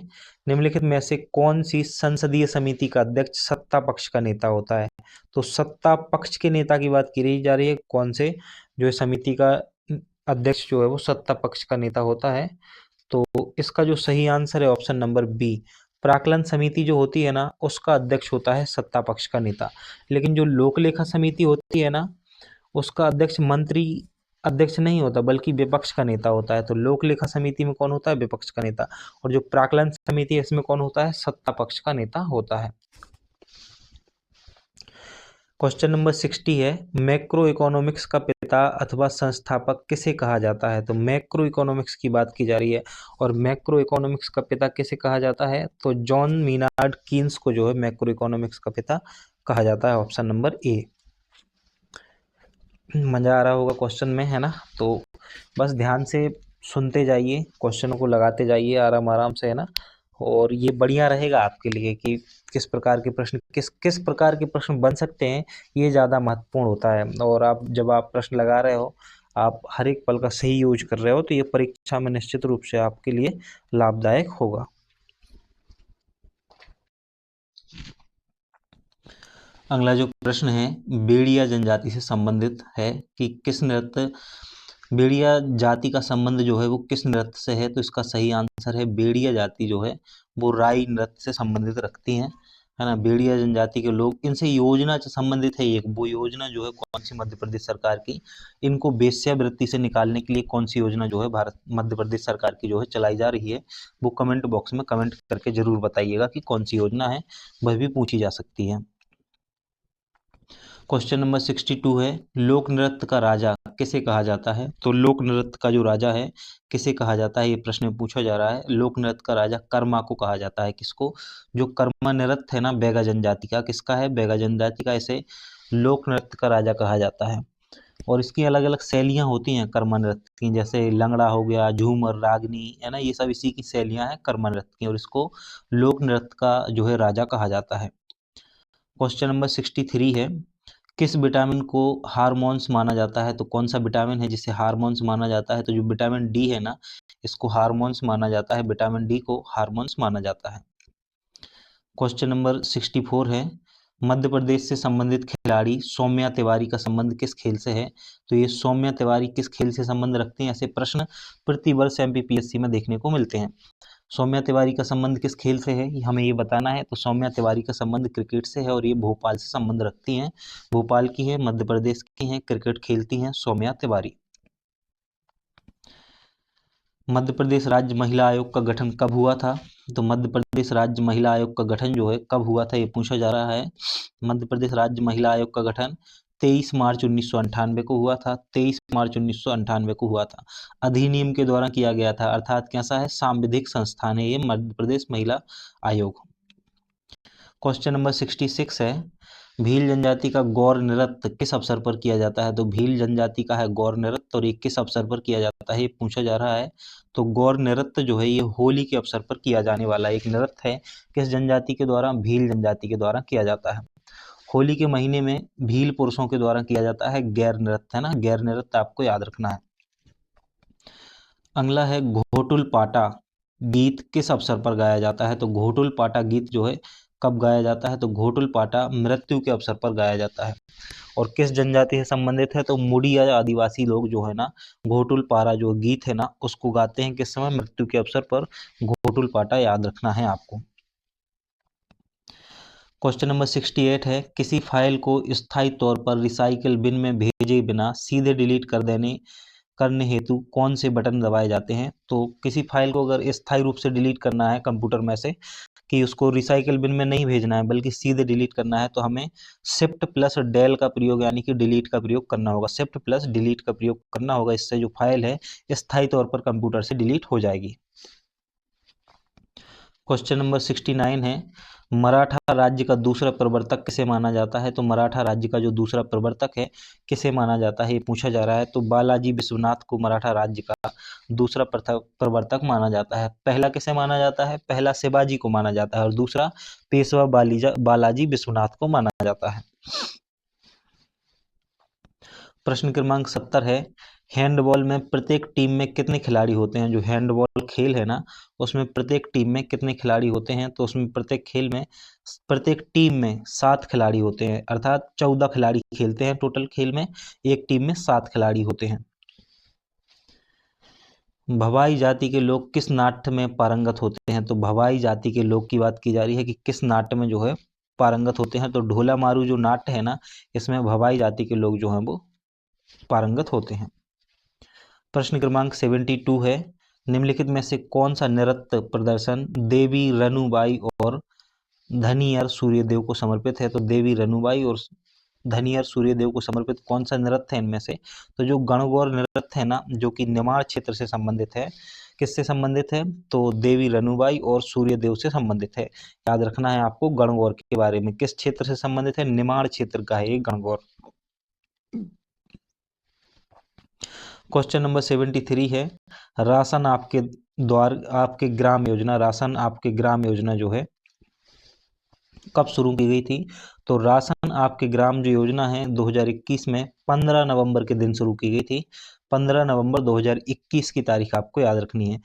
Speaker 1: निम्नलिखित में से कौन सी संसदीय समिति का अध्यक्ष सत्ता पक्ष का नेता होता है। तो सत्ता पक्ष के नेता की बात की जा रही है, कौन से जो समिति का अध्यक्ष जो है वो सत्ता पक्ष का नेता होता है। तो इसका जो सही आंसर है ऑप्शन नंबर बी, प्राक्कलन समिति जो होती है ना उसका अध्यक्ष होता है सत्ता पक्ष का नेता। लेकिन जो लोक लेखा समिति होती है ना उसका अध्यक्ष मंत्री अध्यक्ष नहीं होता बल्कि विपक्ष का नेता होता है। तो लोक लेखा समिति में कौन होता है, विपक्ष का नेता। और जो प्राक्कलन समिति है इसमें कौन होता है, सत्ता पक्ष का नेता होता है। क्वेश्चन नंबर 60 है, मैक्रो इकोनॉमिक्स का पिता अथवा संस्थापक किसे कहा जाता है। तो मैक्रो इकोनॉमिक्स की बात की जा रही है, और मैक्रो इकोनॉमिक्स का पिता किसे कहा जाता है, तो जॉन मीनार्ड कीन्स को जो है मैक्रो इकोनॉमिक्स का पिता कहा जाता है, ऑप्शन नंबर ए। मजा आ रहा होगा क्वेश्चन में, है ना। तो बस ध्यान से सुनते जाइए, क्वेश्चनों को लगाते जाइए आराम आराम से, है ना। और ये बढ़िया रहेगा आपके लिए कि किस प्रकार के प्रश्न किस प्रकार के प्रश्न बन सकते हैं, ये ज़्यादा महत्वपूर्ण होता है। और आप जब आप प्रश्न लगा रहे हो, आप हर एक पल का सही यूज कर रहे हो, तो ये परीक्षा में निश्चित रूप से आपके लिए लाभदायक होगा। अगला जो प्रश्न है बेड़िया जनजाति से संबंधित है कि किस नृत्य, बेड़िया जाति का संबंध जो है वो किस नृत्य से है। तो इसका सही आंसर है बेड़िया जाति जो है वो राई नृत्य से संबंधित रखती हैं, है ना। बेड़िया जनजाति के लोग, इनसे योजना से संबंधित है एक, वो योजना जो है कौन सी, मध्य प्रदेश सरकार की। इनको वेश्यावृत्ति से निकालने के लिए कौन सी योजना जो है भारत मध्य प्रदेश सरकार की जो है चलाई जा रही है, वो कमेंट बॉक्स में कमेंट करके जरूर बताइएगा कि कौन सी योजना है, वह भी पूछी जा सकती है। क्वेश्चन नंबर 62 है, लोक नृत्य का राजा किसे कहा जाता है। तो लोक नृत्य का जो राजा है किसे कहा जाता है, ये प्रश्न में पूछा जा रहा है। लोक नृत्य का राजा कर्मा को कहा जाता है। किसको, जो कर्मा नृत्य है ना बैगा जनजाति का, किसका है, बैगा जनजाति का, इसे लोक नृत्य का राजा कहा जाता है। और इसकी अलग अलग शैलियां होती हैं कर्मा नृत्य की, जैसे लंगड़ा हो गया, झूमर, रागनी, है ना, ये सब इसी की शैलियां हैं कर्मा नृत्य की, और इसको लोक नृत्य का जो है राजा कहा जाता है। क्वेश्चन नंबर 63 है, किस विटामिन को हार्मोन्स माना जाता है। तो कौन सा विटामिन है जिसे हार्मोन्स माना जाता है, तो जो विटामिन डी है ना इसको हार्मोन्स माना जाता है, विटामिन डी को हार्मोन्स माना जाता है। क्वेश्चन नंबर 64 है, मध्य प्रदेश से संबंधित खिलाड़ी सौम्या तिवारी का संबंध किस खेल से है। तो ये सौम्या तिवारी किस खेल से संबंध रखते हैं, ऐसे प्रश्न प्रतिवर्ष एमपीपीएससी में देखने को मिलते हैं। सौम्या तिवारी का संबंध किस खेल से है, हमें ये बताना है। तो सौम्या तिवारी का संबंध क्रिकेट से है, और ये भोपाल से संबंध रखती हैं, भोपाल की है, मध्य प्रदेश की हैं, क्रिकेट खेलती हैं सौम्या तिवारी। मध्य प्रदेश राज्य महिला आयोग का गठन कब हुआ था। तो मध्य प्रदेश राज्य महिला आयोग का गठन जो है कब हुआ था, ये पूछा जा रहा है। मध्य प्रदेश राज्य महिला आयोग का गठन 23 मार्च 1998 को हुआ था, 23 मार्च 1998 को हुआ था। अधिनियम के द्वारा किया गया था, अर्थात कैसा है, सांविधिक संस्थान है ये मध्य प्रदेश महिला आयोग। क्वेश्चन नंबर 66 है, भील जनजाति का गौर नृत्य किस अवसर पर किया जाता है। तो भील जनजाति का है गौर नृत्य, और ये किस अवसर पर किया जाता है ये पूछा जा रहा है। तो गौर नृत्य जो है ये होली के अवसर पर किया जाने वाला एक नृत्य है, किस जनजाति के द्वारा, भील जनजाति के द्वारा किया जाता है। होली के महीने में भील पुरुषों के द्वारा किया जाता है गैर नृत्य, है ना, गैर नृत्य आपको याद रखना है। अगला है घोटुल पाटा, गीत किस अवसर पर गाया जाता है? तो घोटुल पाटा गीत जो है कब गाया जाता है? तो घोटुल पाटा मृत्यु के अवसर पर गाया जाता है। और किस जनजाति से संबंधित है? तो मुड़िया आदिवासी लोग जो है ना घोटुल पारा जो गीत है ना उसको गाते हैं किस समय? मृत्यु के अवसर पर। घोटुल पाटा याद रखना है आपको। क्वेश्चन नंबर 68 है, किसी फाइल को स्थायी तौर पर रिसाइकल बिन में भेजे बिना सीधे डिलीट करने हेतु कौन से बटन दबाए जाते हैं? तो किसी फाइल को अगर स्थायी रूप से डिलीट करना है कंप्यूटर में से, कि उसको रिसाइकल बिन में नहीं भेजना है बल्कि सीधे डिलीट करना है, तो हमें शिफ्ट प्लस डेल का प्रयोग यानी कि डिलीट का प्रयोग करना होगा। शिफ्ट प्लस डिलीट का प्रयोग करना होगा, इससे जो फाइल है स्थायी तौर पर कंप्यूटर से डिलीट हो जाएगी। क्वेश्चन नंबर 69 है, मराठा राज्य का दूसरा प्रवर्तक किसे माना जाता है? तो मराठा राज्य का जो दूसरा प्रवर्तक है किसे माना जाता है, ये पूछा जा रहा है। तो बालाजी विश्वनाथ को मराठा राज्य का दूसरा प्रवर्तक माना जाता है। पहला किसे माना जाता है? पहला शिवाजी को माना जाता है और दूसरा पेशवा बालाजी विश्वनाथ को माना जाता है। प्रश्न क्रमांक 70 है, हैंडबॉल में प्रत्येक टीम में कितने खिलाड़ी होते हैं? जो हैंडबॉल खेल है ना उसमें प्रत्येक टीम में कितने खिलाड़ी होते हैं? तो उसमें प्रत्येक टीम में 7 खिलाड़ी होते हैं, अर्थात 14 खिलाड़ी खेलते हैं टोटल खेल में, एक टीम में 7 खिलाड़ी होते हैं। भवाई जाति के लोग किस नाट्य में पारंगत होते हैं? तो भवाई जाति के लोग की बात की जा रही है कि किस नाट्य में जो है पारंगत होते हैं। तो ढोला मारू जो नाट्य है ना इसमें भवाई जाति के लोग जो हैं वो पारंगत होते हैं। प्रश्न क्रमांक 72 है, निम्नलिखित में से कौन सा नृत्य प्रदर्शन देवी रनुबाई और धनियर सूर्यदेव को समर्पित है? तो देवी रनुबाई और धनियर सूर्यदेव को समर्पित कौन सा नृत्य है इनमें से? तो जो गणगौर नृत्य है ना जो कि निमाड़ क्षेत्र से संबंधित है, किससे संबंधित है? तो देवी रनुबाई और सूर्यदेव से संबंधित है। याद रखना है आपको गणगौर के बारे में, किस क्षेत्र से संबंधित है? निमाड़ क्षेत्र का है ये गणगौर। क्वेश्चन नंबर 73 है, राशन आपके ग्राम योजना, राशन आपके ग्राम योजना जो है कब शुरू की गई थी? तो राशन आपके ग्राम जो योजना है 2021 में 15 नवंबर के दिन शुरू की गई थी। 15 नवंबर 2021 की तारीख आपको याद रखनी है।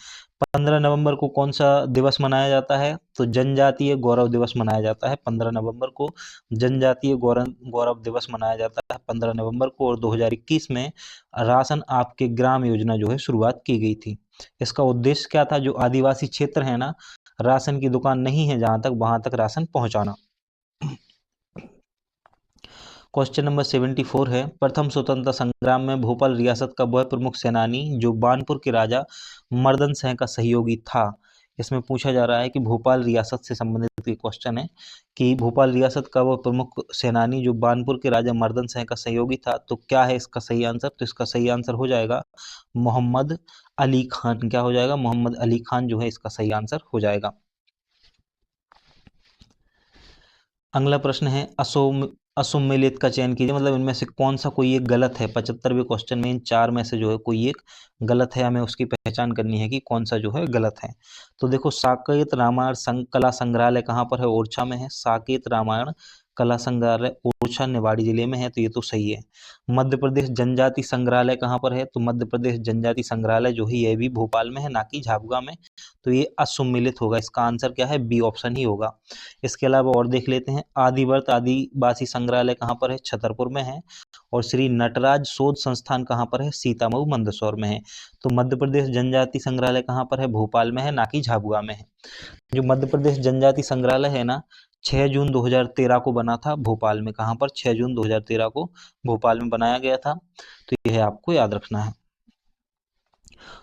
Speaker 1: 15 नवंबर को कौन सा दिवस मनाया जाता है? तो जनजातीय गौरव दिवस मनाया जाता है 15 नवंबर को। जनजातीय गौरव दिवस मनाया जाता है 15 नवंबर को। और 2021 में राशन आपके ग्राम योजना जो है शुरुआत की गई थी। इसका उद्देश्य क्या था? जो आदिवासी क्षेत्र है ना राशन की दुकान नहीं है जहां तक, वहां तक राशन पहुंचाना। क्वेश्चन नंबर 74 है, प्रथम स्वतंत्रता संग्राम में भोपाल रियासत का वह प्रमुख सेनानी जो बानपुर के राजा मर्दन सिंह का सहयोगी था। इसमें पूछा जा रहा है कि भोपाल रियासत से संबंधित क्वेश्चन है कि भोपाल रियासत का वह प्रमुख सेनानी जो बानपुर के राजा मर्दन सिंह का सहयोगी था। तो क्या है इसका सही आंसर? तो इसका सही आंसर हो जाएगा मोहम्मद अली खान। क्या हो जाएगा? मोहम्मद अली खान जो है इसका सही आंसर हो जाएगा। अगला प्रश्न है, असुमेलित का चयन कीजिए, मतलब इनमें से कौन सा कोई एक गलत है। 75वें क्वेश्चन में इन 4 में से जो है कोई एक गलत है, हमें उसकी पहचान करनी है कि कौन सा जो है गलत है। तो देखो, साकेत रामायण कला संग्रहालय कहाँ पर है? ओरछा में है। साकेत रामायण कला संग्रहालय ओरछा निवाड़ी जिले में है, तो ये तो सही है। मध्य प्रदेश जनजाति संग्रहालय कहाँ पर है? तो मध्य प्रदेश जनजाति संग्रहालय जो है ये भी भोपाल में है, ना कि झाबुआ में। तो ये असुमेलित होगा, इसका आंसर क्या है? बी ऑप्शन ही होगा। इसके अलावा और देख लेते हैं, आदिवर्त आदिवासी संग्रहालय कहाँ पर है? छतरपुर में है। और श्री नटराज शोध संस्थान कहाँ पर है? सीतामऊ मंदसौर में है। तो मध्य प्रदेश जनजाति संग्रहालय कहाँ पर है? भोपाल में है, ना कि झाबुआ में है। जो मध्य प्रदेश जनजाति संग्रहालय है ना 6 जून 2013 को बना था भोपाल में। कहाँ पर? 6 जून 2013 को भोपाल में बनाया गया था। तो यह आपको याद रखना है।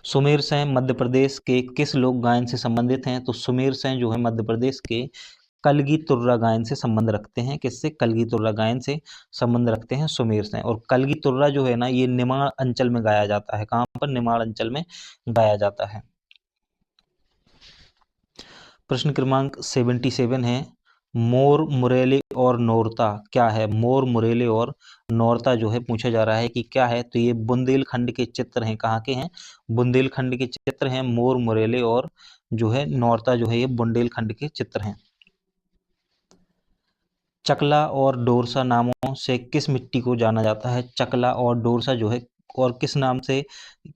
Speaker 1: सुमेर सेन मध्य प्रदेश के किस लोक गायन से संबंधित हैं? तो सुमेर सेन जो है मध्य प्रदेश के कलगी तुर्रा गायन से संबंध रखते हैं। किससे? कलगी तुर्रा गायन से संबंध रखते हैं सुमेर सेन। और कलगी तुर्रा जो है ना ये निमाड़ अंचल में गाया जाता है। कहाँ पर? निमाड़ अंचल में गाया जाता है। प्रश्न क्रमांक 77 है, मोर मुरेले और नौरता क्या है? मोर मुरेले और नौरता जो है पूछा जा रहा है कि क्या है? तो ये बुंदेलखंड के चित्र हैं। कहाँ के हैं? बुंदेलखंड के चित्र हैं मोर मुरेले और जो है नौरता जो है ये बुंदेलखंड के चित्र हैं। चकला और डोरसा नामों से किस मिट्टी को जाना जाता है? चकला और डोरसा जो है और किस नाम से,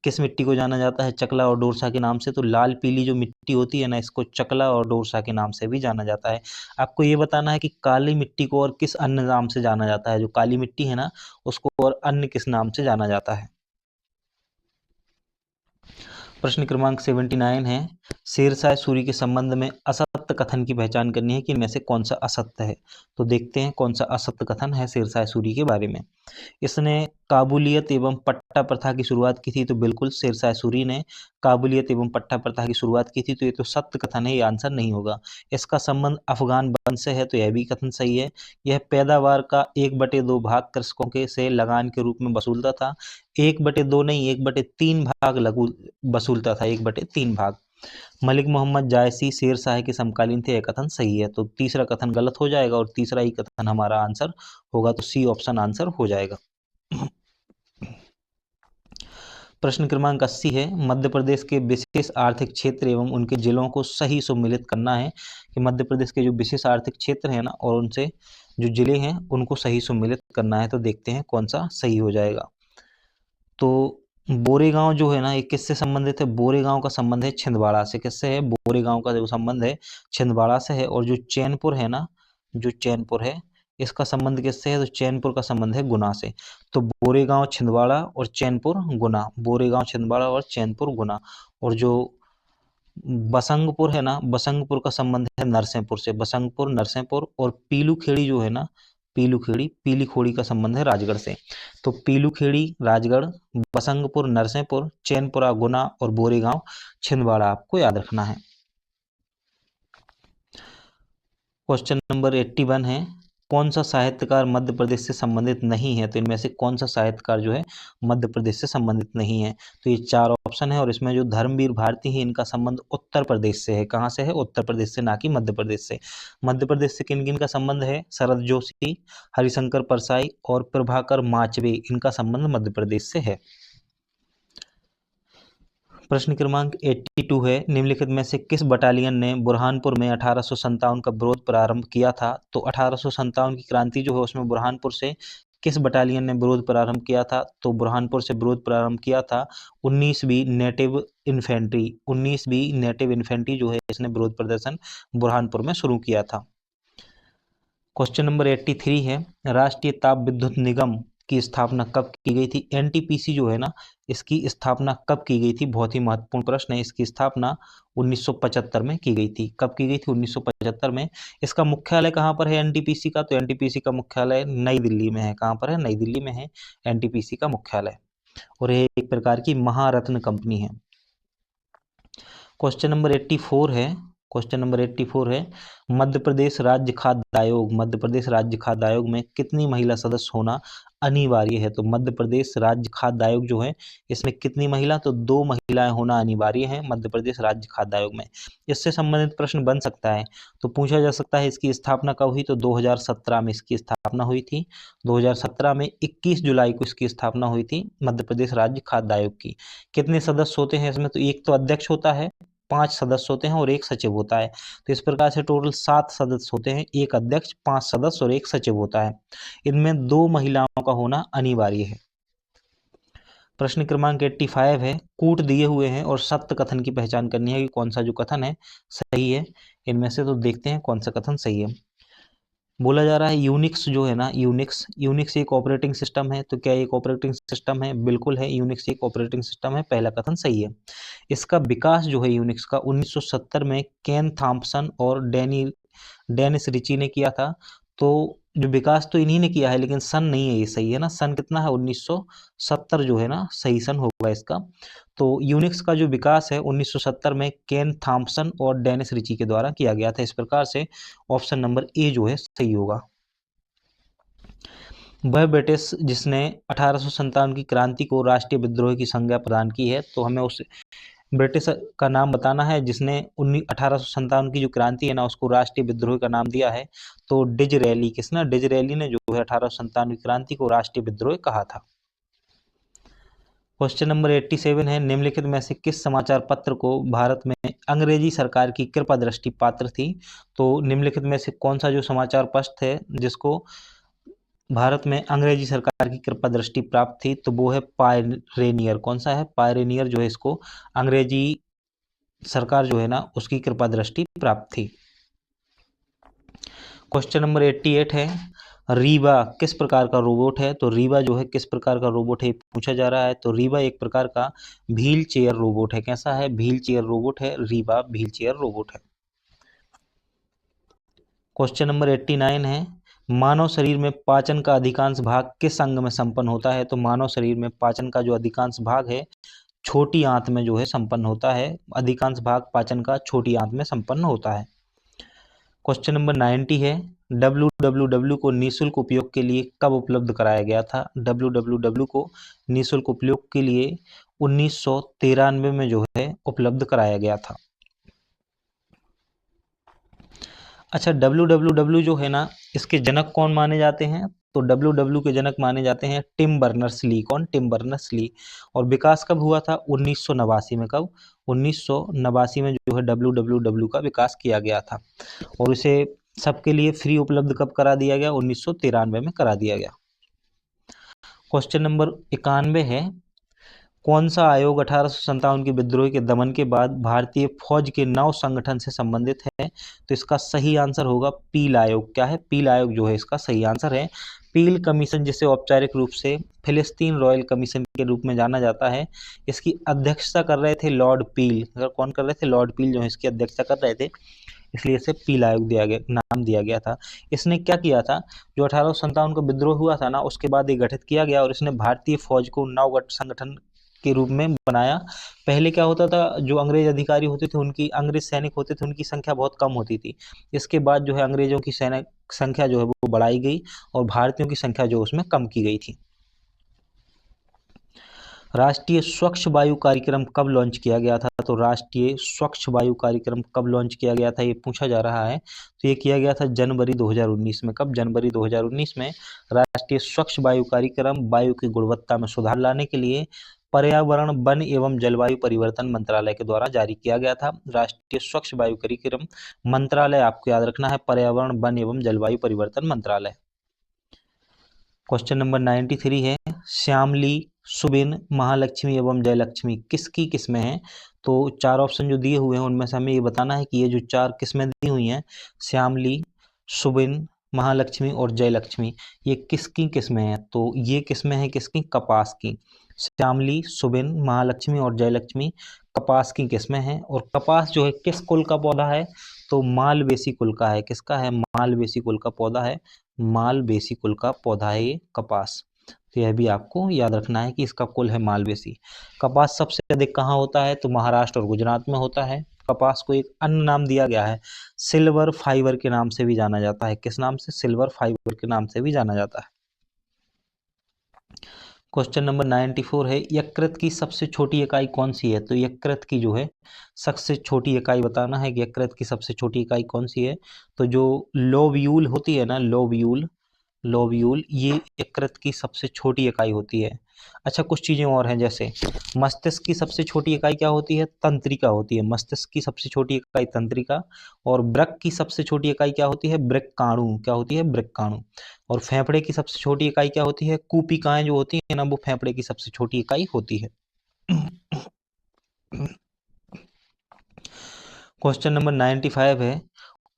Speaker 1: किस मिट्टी को जाना जाता है, चकला और डोरसा के नाम से। तो लाल पीली जो मिट्टी होती है ना, इसको चकला और डोरसा के नाम से भी जाना जाता है। आपको ये बताना है कि काली मिट्टी को और किस अन्य नाम से जाना जाता है, जो काली मिट्टी है ना उसको और अन्य किस नाम से जाना जाता है। प्रश्न क्रमांक 79 है, शेरशाह सूरी के संबंध में असत्य कथन की पहचान करनी है कि इनमें से कौन सा असत्य है। तो देखते हैं कौन सा असत्य कथन है शेरशाह सूरी के बारे में। इसने काबुलियत एवं पट्टा प्रथा की शुरुआत की थी। तो बिल्कुल शेरशाह सूरी ने काबुलियत एवं पट्टा प्रथा की शुरुआत की थी, तो ये तो सत्य कथन है, ये आंसर नहीं होगा। इसका संबंध अफगान वंश से है, तो यह भी कथन सही है। यह पैदावार का 1/2 भाग कृषकों के से लगान के रूप में वसूलता था। 1/2 नहीं, 1/3 भाग वसूलता था, 1/3 भाग। मलिक मोहम्मद जायसी शेरशाह के समकालीन थे, यह कथन सही है। तो तीसरा कथन गलत हो जाएगा और तीसरा ही कथन हमारा आंसर होगा, तो सी ऑप्शन आंसर हो जाएगा। प्रश्न क्रमांक 80 है, मध्य प्रदेश के विशेष आर्थिक क्षेत्र एवं उनके जिलों को सही सुमिलित करना है कि मध्य प्रदेश के जो विशेष आर्थिक क्षेत्र है ना और उनसे जो जिले हैं उनको सही सुमिलित करना है। तो देखते हैं कौन सा सही हो जाएगा। तो बोरेगांव जो है ना, ये किससे संबंधित है? बोरेगांव का संबंध है छिंदवाड़ा से। किससे है? बोरेगांव का जो संबंध है छिंदवाड़ा से है। और जो चैनपुर है ना, जो चैनपुर है इसका संबंध किससे है? तो चैनपुर का संबंध है गुना से। तो बोरेगांव छिंदवाड़ा और चैनपुर गुना, बोरेगांव छिंदवाड़ा और चैनपुर गुना। और जो बसंगपुर है ना, बसंगपुर का संबंध है नरसिंहपुर से, बसंगपुर नरसिंहपुर। और पीलूखेड़ी जो है ना, पीलूखेड़ी पीलीखोड़ी का संबंध है राजगढ़ से। तो पीलूखेड़ी राजगढ़, बसंगपुर नरसिंहपुर, चैनपुरा गुना और बोरेगांव छिंदवाड़ा आपको याद रखना है। क्वेश्चन नंबर 81 है, कौन सा साहित्यकार मध्य प्रदेश से संबंधित नहीं है? तो इनमें से कौन सा साहित्यकार जो है मध्य प्रदेश से संबंधित नहीं है? तो ये 4 ऑप्शन है और इसमें जो धर्मवीर भारती है इनका संबंध उत्तर प्रदेश से है। कहाँ से है? उत्तर प्रदेश से, ना कि मध्य प्रदेश से। मध्य प्रदेश से किन किन का संबंध है? शरद जोशी, हरिशंकर परसाई और प्रभाकर माचवे, इनका संबंध मध्य प्रदेश से है। प्रश्न क्रमांक 82 है, निम्नलिखित में से किस बटालियन ने बुरहानपुर में 1857 का विरोध प्रारंभ किया था? तो 1857 की क्रांति जो है उसमें बुरहानपुर से किस बटालियन ने विरोध प्रारंभ किया था? तो बुरहानपुर से विरोध प्रारंभ किया था 19वीं नेटिव इन्फेंट्री। 19वीं नेटिव इन्फेंट्री जो है इसने विरोध प्रदर्शन बुरहानपुर में शुरू किया था। क्वेश्चन नंबर 83 है, राष्ट्रीय ताप विद्युत निगम की स्थापना कब की गई थी? एनटीपीसी जो है ना इसकी स्थापना कब की गई थी? बहुत ही महत्वपूर्ण प्रश्न है। इसकी स्थापना 1975 में की गई थी। कब की गई थी? 1975 में। इसका मुख्यालय कहाँ पर है एनटीपीसी का? तो एनटीपीसी का मुख्यालय नई दिल्ली में है। कहाँ पर है? नई दिल्ली में है एनटीपीसी का मुख्यालय। और ये एक प्रकार की महारत्न कंपनी है। क्वेश्चन नंबर 84 है, क्वेश्चन नंबर 84 है, मध्य प्रदेश राज्य खाद्य आयोग, मध्य प्रदेश राज्य खाद्य आयोग में कितनी महिला सदस्य होना अनिवार्य है? तो मध्य प्रदेश राज्य खाद्य आयोग जो है इसमें कितनी महिला? तो 2 महिलाएं होना अनिवार्य है मध्य प्रदेश राज्य खाद्य आयोग में। इससे संबंधित प्रश्न बन सकता है, तो पूछा जा सकता है इसकी स्थापना कब हुई? तो 2017 में इसकी स्थापना हुई थी। 2017 में 21 जुलाई को इसकी स्थापना हुई थी मध्य प्रदेश राज्य खाद्य आयोग की। कितने सदस्य होते हैं इसमें? तो एक तो अध्यक्ष होता है, 5 सदस्य होते हैं और 1 सचिव होता है। तो इस प्रकार से टोटल 7 सदस्य होते हैं, 1 अध्यक्ष, 5 सदस्य और 1 सचिव होता है। इनमें 2 महिलाओं का होना अनिवार्य है। प्रश्न क्रमांक 85 है, कूट दिए हुए हैं और सत्य कथन की पहचान करनी है कि कौन सा जो कथन है सही है। इनमें से तो देखते हैं कौन सा कथन सही है। बोला जा रहा है यूनिक्स जो है ना, यूनिक्स एक ऑपरेटिंग सिस्टम है। तो क्या एक ऑपरेटिंग सिस्टम है? बिल्कुल है, यूनिक्स एक ऑपरेटिंग सिस्टम है। पहला कथन सही है। इसका विकास जो है यूनिक्स का 1970 में केन थॉम्पसन और डेनिस रिची ने किया था। तो जो विकास तो इन्हीं ने किया है, लेकिन सन नहीं है ये सही है ना। सन कितना है? 1970 जो है ना सही सन होगा इसका। तो यूनिक्स का जो विकास है 1970 में केन थॉम्पसन और डेनिस रिची के द्वारा किया गया था। इस प्रकार से ऑप्शन नंबर ए जो है सही होगा। वह ब्रिटिश जिसने 1857 की क्रांति को राष्ट्रीय विद्रोह की संज्ञा प्रदान की है। तो हमें उस ब्रिटिश का नाम बताना है जिसने 1857 की जो क्रांति है ना उसको राष्ट्रीय विद्रोह का नाम दिया है। तो डिजरेली, किसने? डिजरेली ने जो है 1857 की क्रांति को राष्ट्रीय विद्रोह कहा था। क्वेश्चन नंबर 87 है, निम्नलिखित में से किस समाचार पत्र को भारत में अंग्रेजी सरकार की कृपा दृष्टि पात्र थी? तो निम्नलिखित में से कौन सा जो समाचार पत्र है जिसको भारत में अंग्रेजी सरकार की कृपा दृष्टि प्राप्त थी, तो वो है पायरेनियर। कौन सा है? पायरेनियर जो है, इसको अंग्रेजी सरकार जो है ना उसकी कृपा दृष्टि प्राप्त थी। क्वेश्चन नंबर 88 है, रीवा किस प्रकार का रोबोट है? तो रीवा जो है किस प्रकार का रोबोट है पूछा जा रहा है। तो रीवा एक प्रकार का व्हील चेयर रोबोट है। कैसा है? व्हील चेयर रोबोट है रीवा, व्हील चेयर रोबोट है। क्वेश्चन नंबर 89 है, मानव शरीर में पाचन का अधिकांश भाग किस अंग में संपन्न होता है? तो मानव शरीर में पाचन का जो अधिकांश भाग है छोटी आंत में जो है संपन्न होता है। अधिकांश भाग पाचन का छोटी आंत में संपन्न होता है। क्वेश्चन नंबर 90 है, WWW को निःशुल्क उपयोग के लिए कब उपलब्ध कराया गया था? WWW को निःशुल्क उपयोग के लिए 1993 में जो है उपलब्ध कराया गया था। अच्छा, WWW जो है ना इसके जनक कौन माने जाते हैं? तो WW के जनक माने जाते हैं टिम बर्नर्स-ली। कौन? Tim Berners-Lee. और विकास कब हुआ था? 1989 में। कब? 1989 में जो है WWW का विकास किया गया था और इसे सबके लिए फ्री उपलब्ध कब करा दिया गया? 1993 में करा दिया गया। क्वेश्चन नंबर 91 है, कौन सा आयोग 1857 के विद्रोह के दमन के बाद भारतीय फौज के नव संगठन से संबंधित है? तो इसका सही आंसर होगा पील आयोग। क्या है? पील आयोग जो है इसका सही आंसर है। पील कमीशन, जिसे औपचारिक रूप से फिलिस्तीन रॉयल कमीशन के रूप में जाना जाता है, इसकी अध्यक्षता कर रहे थे लॉर्ड पील। अगर कौन कर रहे थे? लॉर्ड पील जो है इसकी अध्यक्षता कर रहे थे, इसलिए इसे पील आयोग दिया गया, नाम दिया गया था। इसने क्या किया था? जो 1857 का विद्रोह हुआ था ना उसके बाद ये गठित किया गया और इसने भारतीय फौज को नव संगठन के रूप में बनाया। पहले क्या होता था, जो अंग्रेज अधिकारी होते थे उनकी, अंग्रेज सैनिक होते थे उनकी संख्या बहुत कम होती थी। इसके बाद जो है अंग्रेजों की सैनिक संख्या जो है वो बढ़ाई गई और भारतीयों की संख्या जो उसमें कम की गई थी। राष्ट्रीय स्वच्छ वायु कार्यक्रम कब लॉन्च किया गया था? तो राष्ट्रीय स्वच्छ वायु कार्यक्रम कब लॉन्च किया गया था ये पूछा जा रहा है। तो ये किया गया था जनवरी 2019 में। कब? जनवरी 2019 में राष्ट्रीय स्वच्छ वायु कार्यक्रम वायु की गुणवत्ता में सुधार लाने के लिए पर्यावरण, वन एवं जलवायु परिवर्तन मंत्रालय के द्वारा जारी किया गया था। राष्ट्रीय स्वच्छ वायु कार्यक्रम मंत्रालय आपको याद रखना है पर्यावरण, वन एवं जलवायु परिवर्तन मंत्रालय। क्वेश्चन नंबर 93 है, श्यामली, सुबिन, महालक्ष्मी एवं जयलक्ष्मी किसकी किस्में हैं? तो चार ऑप्शन जो दिए हुए हैं उनमें से हमें ये बताना है कि ये जो चार किस्में दी हुई हैं, श्यामली, सुबिन, महालक्ष्मी और जयलक्ष्मी, ये किसकी किस्में हैं? तो ये किस्में हैं किसकी? कपास की। श्यामली, सुबिन, महालक्ष्मी और जयलक्ष्मी कपास की किस्में हैं। और कपास जो है किस कुल का पौधा है? तो मालवेसी कुल का है। किसका है? मालवेसी कुल का पौधा है। मालवेसी कुल का पौधा है ये कपास। तो यह भी आपको याद रखना है कि इसका कुल है मालवेसी। कपास सबसे अधिक कहाँ होता है? तो महाराष्ट्र और गुजरात में होता है। कपास को एक अन्य नाम दिया गया है, सिल्वर फाइबर के नाम से भी जाना जाता है। किस नाम से? सिल्वर फाइबर के नाम से भी जाना जाता है। क्वेश्चन नंबर 94 है, यकृत की सबसे छोटी इकाई कौन सी है? तो यकृत की जो है सबसे छोटी इकाई बताना है कि यकृत की सबसे छोटी इकाई कौन सी है। तो जो लोब्यूल होती है ना, लोब्यूल, लोब्यूल ये यकृत की सबसे छोटी इकाई होती है। अच्छा, कुछ चीज़ें और हैं, जैसे मस्तिष्क की सबसे छोटी इकाई क्या होती है? तंत्रिका होती है। मस्तिष्क की सबसे छोटी इकाई तंत्रिका। और वृक्क की सबसे छोटी इकाई क्या होती है? वृक्काणु। क्या होती है? वृक्काणु। और फेफड़े की सबसे छोटी इकाई क्या होती है? कूपिकाएं जो होती है ना, वो फेफड़े की सबसे छोटी इकाई होती है। क्वेश्चन नंबर 95 है,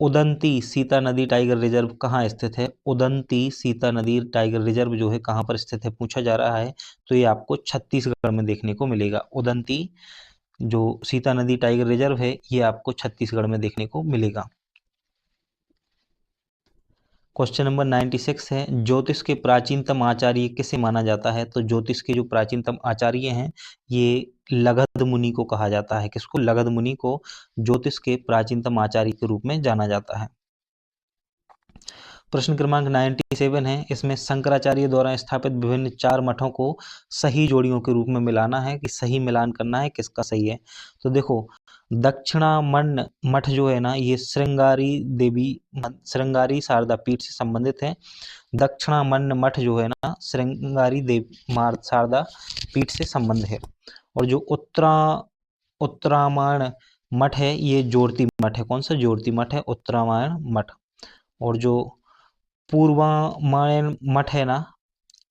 Speaker 1: उदंती सीता नदी टाइगर रिजर्व कहाँ स्थित है? उदंती सीता नदी टाइगर रिजर्व जो है कहाँ पर स्थित है पूछा जा रहा है। तो ये आपको छत्तीसगढ़ में देखने को मिलेगा। उदंती जो सीता नदी टाइगर रिजर्व है ये आपको छत्तीसगढ़ में देखने को मिलेगा। क्वेश्चन नंबर 96 है, ज्योतिष के प्राचीनतम आचार्य किसे माना जाता है? तो ज्योतिष के जो प्राचीनतम आचार्य हैं ये लगध मुनि को कहा जाता है। किसको? लगध मुनि को ज्योतिष के प्राचीनतम आचार्य के रूप में जाना जाता है। प्रश्न क्रमांक 97 है, इसमें शंकराचार्य द्वारा स्थापित विभिन्न चार मठों को सही जोड़ियों के रूप में मिलाना है कि सही मिलान करना है किसका सही है। तो देखो, दक्षिणामण मठ जो है ना ये श्रृंगारी शारदा पीठ से संबंधित है। दक्षिणामण मठ जो है ना श्रृंगारी देवी शारदा पीठ से संबंध है। और जो उत्तरायण मठ है ये जोरती मठ है। कौन सा? जोरती मठ है उत्तरायण मठ। और जो पूर्वामायण मठ है ना,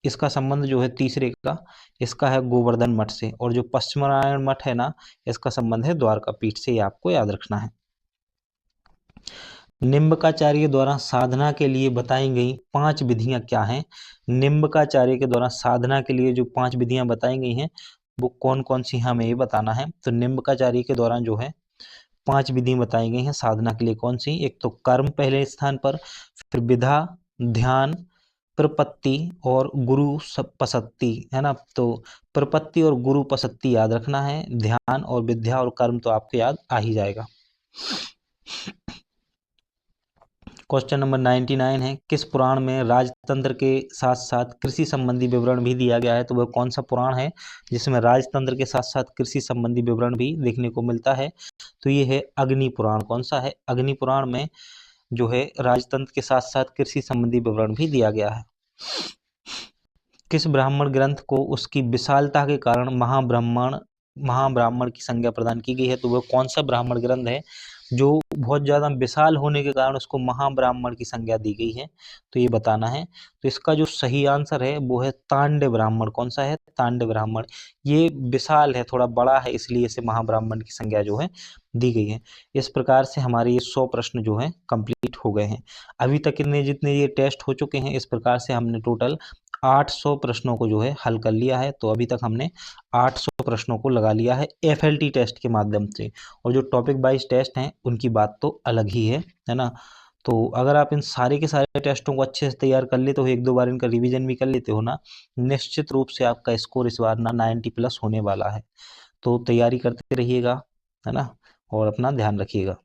Speaker 1: इसका संबंध जो है तीसरे का, इसका है गोवर्धन मठ से, और जो पश्चिमारायण मठ है ना, इसका संबंध है द्वारका पीठ से। ये आपको याद रखना है। निम्बकाचार्य द्वारा साधना के लिए बताई गई 5 विधियां क्या हैं? निम्बकाचार्य के द्वारा साधना के लिए जो 5 विधियां बताई गई हैं वो कौन कौन सी, हमें ये बताना है। तो निम्बकाचार्य के द्वारा जो है 5 विधि बताई गई हैं साधना के लिए। कौन सी? एक तो कर्म पहले स्थान पर, फिर विधा, ध्यान, प्रपत्ति और गुरु पसत्ति, है ना। तो प्रपत्ति और गुरु पसत्ति याद रखना है। ध्यान और विद्या और कर्म तो आपको याद आ ही जाएगा। क्वेश्चन नंबर 99 है, किस पुराण में राजतंत्र के साथ साथ कृषि संबंधी विवरण भी दिया गया है? तो वह कौन सा पुराण है जिसमें राजतंत्र के साथ साथ कृषि संबंधी विवरण भी देखने को मिलता है? तो ये है अग्नि पुराण। कौन सा है? अग्नि पुराण में जो है राजतंत्र के साथ साथ कृषि संबंधी विवरण भी दिया गया है। किस ब्राह्मण ग्रंथ को उसकी विशालता के कारण महाब्राह्मण की संज्ञा प्रदान की गई है? तो वह कौन सा ब्राह्मण ग्रंथ है जो बहुत ज्यादा विशाल होने के कारण उसको महाब्राह्मण की संज्ञा दी गई है? तो ये बताना है। तो इसका जो सही आंसर है वो है तांड्य ब्राह्मण। कौन सा है? तांड्य ब्राह्मण। ये विशाल है, थोड़ा बड़ा है, इसलिए इसे महाब्राह्मण की संज्ञा जो है दी गई है। इस प्रकार से हमारे ये 100 प्रश्न जो है कंप्लीट हो गए हैं। अभी तक इतने जितने ये टेस्ट हो चुके हैं, इस प्रकार से हमने टोटल 800 प्रश्नों को जो है हल कर लिया है। तो अभी तक हमने 800 प्रश्नों को लगा लिया है FLT टेस्ट के माध्यम से। और जो टॉपिक वाइज टेस्ट हैं उनकी बात तो अलग ही है ना। तो अगर आप इन सारे के सारे टेस्टों को अच्छे से तैयार कर लेते हो, एक दो बार इनका रिवीजन भी कर लेते हो ना, निश्चित रूप से आपका स्कोर इस बार ना 90+ होने वाला है। तो तैयारी करते रहिएगा, है ना, और अपना ध्यान रखिएगा।